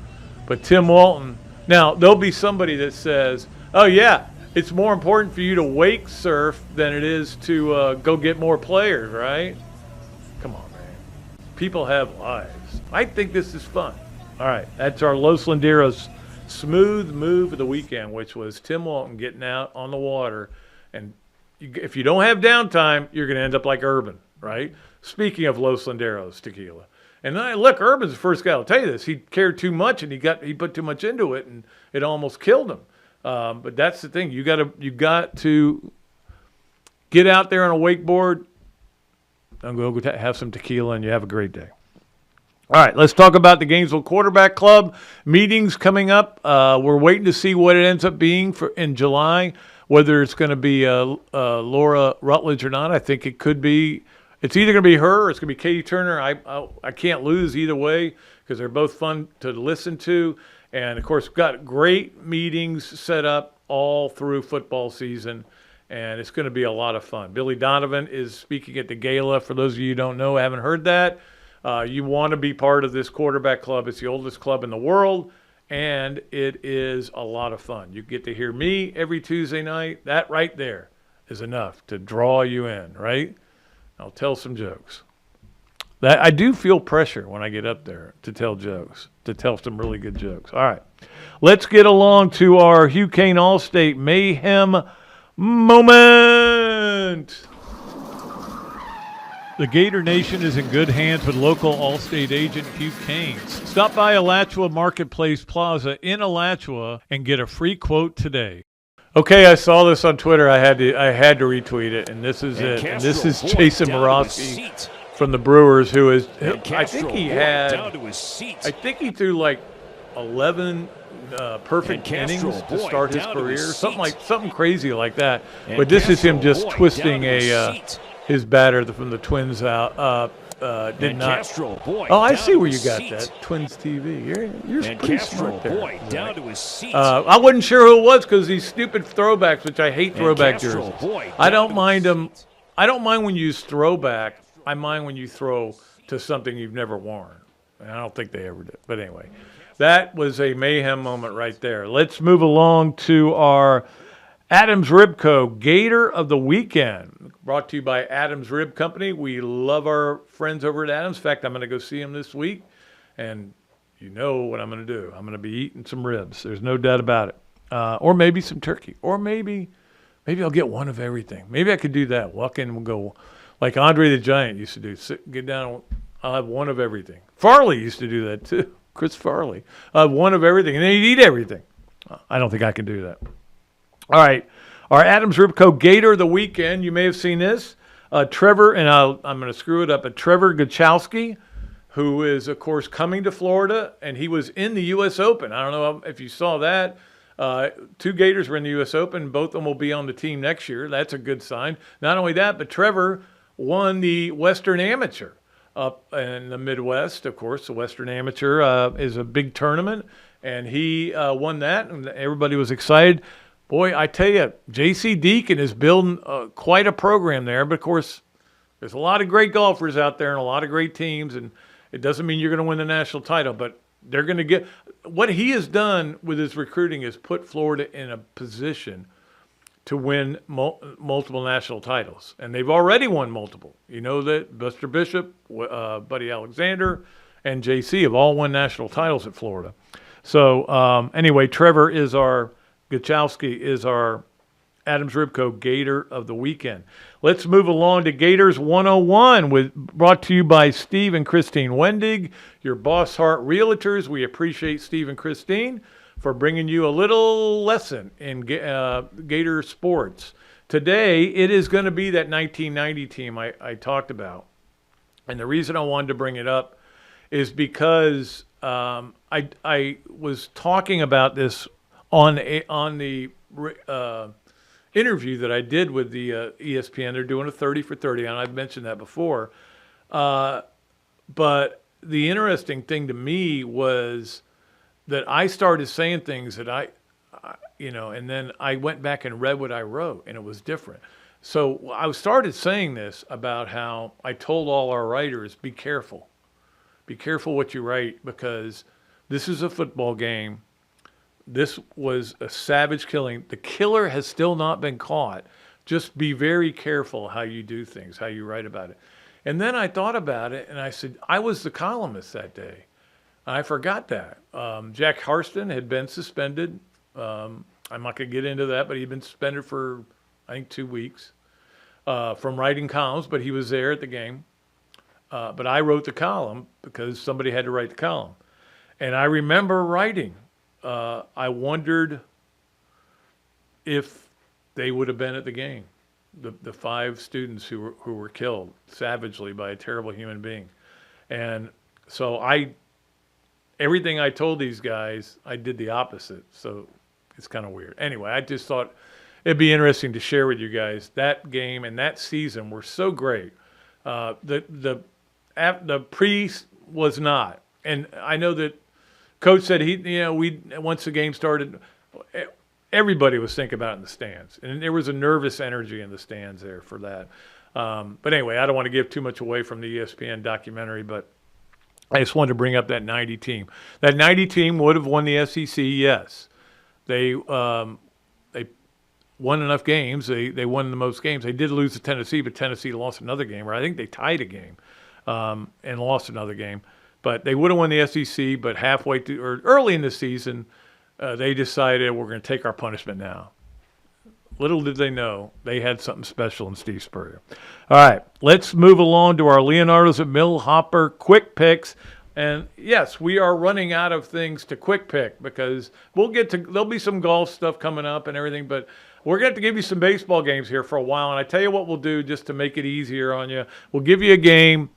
But Tim Walton. Now there'll be somebody that says, "Oh yeah, it's more important for you to wake surf than it is to go get more players, right?" Come on, man. People have lives. I think this is fun. All right, that's our Los Linderos Smooth Move of the Weekend, which was Tim Walton getting out on the water. And if you don't have downtime, you're going to end up like Urban, right? Speaking of Los Linderos tequila. And look, Urban's the first guy. I'll tell you this. He cared too much, and he put too much into it, and it almost killed him. But that's the thing. You got to get out there on a wakeboard and go have some tequila, and you have a great day. All right, let's talk about the Gainesville Quarterback Club meetings coming up. We're waiting to see what it ends up being in July, whether it's going to be Laura Rutledge or not. I think it could be. It's either going to be her or it's going to be Katie Turner. I can't lose either way because they're both fun to listen to. And, of course, we've got great meetings set up all through football season, and it's going to be a lot of fun. Billy Donovan is speaking at the gala. For those of you who don't know, haven't heard that, you want to be part of this quarterback club. It's the oldest club in the world, and it is a lot of fun. You get to hear me every Tuesday night. That right there is enough to draw you in, right? I'll tell some jokes. I do feel pressure when I get up there to tell jokes, to tell some really good jokes. All right, let's get along to our Hugh Cain Allstate Mayhem Moment. The Gator Nation is in good hands with local Allstate agent Hugh Cain. Stop by Alachua Marketplace Plaza in Alachua and get a free quote today. Okay, I saw this on Twitter. I had to retweet it, and this is it. And this is Jason Morosky from the Brewers, who is. I think he threw like 11 perfect innings to start his career, something crazy like that. But this is him just twisting his batter from the Twins out. Did not. Oh, I see where you got that. Twins TV. You're pretty smart there. I wasn't sure who it was because these stupid throwbacks, which I hate throwback jerseys. I don't mind them. I don't mind when you use throwback. I mind when you throw to something you've never worn. And I don't think they ever did. But anyway, that was a mayhem moment right there. Let's move along to our Adams Rib Co. Gator of the Weekend, brought to you by Adams Rib Company. We love our friends over at Adams. In fact, I'm going to go see them this week, and you know what I'm going to do. I'm going to be eating some ribs. There's no doubt about it. Or maybe some turkey. Or maybe I'll get one of everything. Maybe I could do that. Walk in and go like Andre the Giant used to do. Get down, I'll have one of everything. Farley used to do that too. Chris Farley. I'll have one of everything, and then he'd eat everything. I don't think I can do that. All right, our Adams Ribco Gator of the Weekend. You may have seen this. Trevor, and I'm going to screw it up, but Trevor Gachowski, who is, of course, coming to Florida, and he was in the U.S. Open. I don't know if you saw that. 2 Gators were in the U.S. Open. Both of them will be on the team next year. That's a good sign. Not only that, but Trevor won the Western Amateur up in the Midwest. Of course, the Western Amateur is a big tournament, and he won that, and everybody was excited. boy, I tell you, J.C. Deacon is building quite a program there. But, of course, there's a lot of great golfers out there and a lot of great teams, and it doesn't mean you're going to win the national title. But they're going to get – what he has done with his recruiting is put Florida in a position to win multiple national titles. And they've already won multiple. You know that Buster Bishop, Buddy Alexander, and J.C. have all won national titles at Florida. So, anyway, Trevor is our – Gachowski is our Adams Ribco Gator of the weekend. Let's move along to Gators 101, brought to you by Steve and Christine Wendig, your Boss Heart Realtors. We appreciate Steve and Christine for bringing you a little lesson in Gator sports. Today, it is going to be that 1990 team I talked about. And the reason I wanted to bring it up is because I was talking about this on the interview that I did with the ESPN. They're doing a 30 for 30, and I've mentioned that before. But the interesting thing to me was that I started saying things that and then I went back and read what I wrote, and it was different. So I started saying this about how I told all our writers, be careful. Be careful what you write, because this is a football game. This was a savage killing. The killer has still not been caught. Just be very careful how you do things, how you write about it. And then I thought about it, and I said, I was the columnist that day. I forgot that. Jack Harston had been suspended. I'm not going to get into that, but he'd been suspended for, I think, 2 weeks from writing columns, but he was there at the game. But I wrote the column because somebody had to write the column. And I remember writing, I wondered if they would have been at the game, the 5 students who were killed savagely by a terrible human being. And so everything I told these guys, I did the opposite. So it's kind of weird. Anyway, I just thought it'd be interesting to share with you guys. That game and that season were so great. The pre was not. And I know that Coach said once the game started, everybody was thinking about it in the stands. And there was a nervous energy in the stands there for that. But anyway, I don't want to give too much away from the ESPN documentary, but I just wanted to bring up that 90 team. That 90 team would have won the SEC, yes. They won enough games. They won the most games. They did lose to Tennessee, but Tennessee lost another game, or I think they tied a game and lost another game. But they would have won the SEC, but halfway through or early in the season, they decided we're going to take our punishment now. Little did they know they had something special in Steve Spurrier. All right, let's move along to our Leonardo's at Millhopper quick picks. And yes, we are running out of things to quick pick because there'll be some golf stuff coming up and everything, but we're going to have to give you some baseball games here for a while. And I tell you what we'll do just to make it easier on you. We'll give you a game,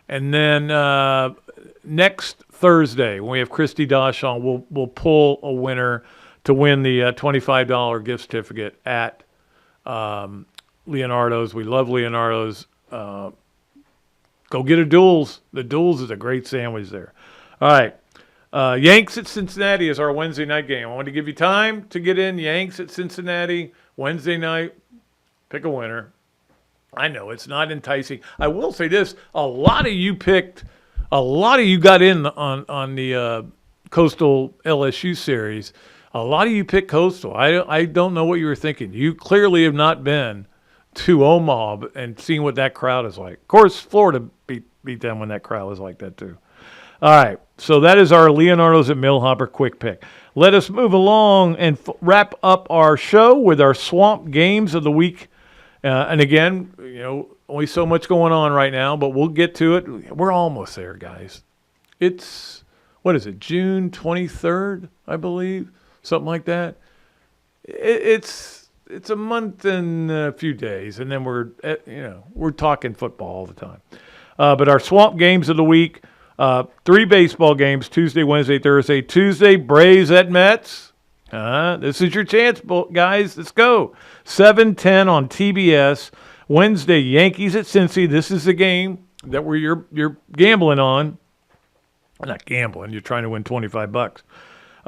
and then next Thursday when we have Christy Dosh on, we'll pull a winner to win the $25 gift certificate at Leonardo's. We love Leonardo's. Go get a Duels. The Duels is a great sandwich there. All right. Yanks at Cincinnati is our Wednesday night game. I want to give you time to get in. Yanks at Cincinnati, Wednesday night. Pick a winner. I know it's not enticing. I will say this. A lot of you got in on the Coastal LSU series. A lot of you picked Coastal. I don't know what you were thinking. You clearly have not been to Omaha and seen what that crowd is like. Of course, Florida beat them when that crowd was like that too. All right, so that is our Leonardo's at Millhopper quick pick. Let us move along and wrap up our show with our Swamp Games of the week. And again, only so much going on right now, but we'll get to it. We're almost there, guys. It's, June 23rd, I believe? Something like that. It's a month and a few days, and then we're talking football all the time. But our Swamp Games of the week, 3 baseball games, Tuesday, Wednesday, Thursday. Tuesday, Braves at Mets. This is your chance, guys. Let's go. 7:10 on TBS. Wednesday, Yankees at Cincy. This is the game that you're gambling on. Not gambling. You're trying to win $25.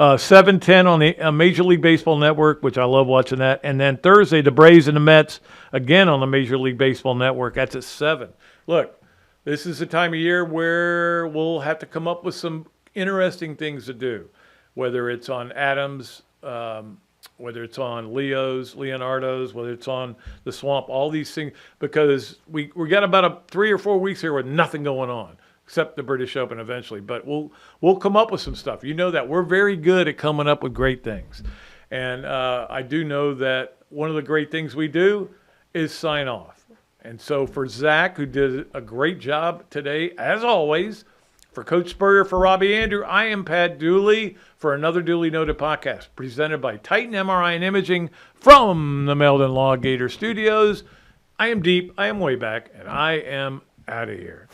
7:10 on the Major League Baseball Network, which I love watching that. And then Thursday, the Braves and the Mets, again on the Major League Baseball Network. That's at 7. Look, this is the time of year where we'll have to come up with some interesting things to do, whether it's on Adams, whether it's on Leonardo's, whether it's on the Swamp, all these things, because we got about 3 or 4 weeks here with nothing going on, except the British Open eventually. But we'll come up with some stuff. You know that. We're very good at coming up with great things. And I do know that one of the great things we do is sign off. And so for Zach, who did a great job today, as always, for Coach Spurrier, for Robbie Andrew, I am Pat Dooley for another Dooley Noted podcast presented by Titan MRI and Imaging from the Meldon Law Gator Studios. I am deep, I am way back, and I am out of here.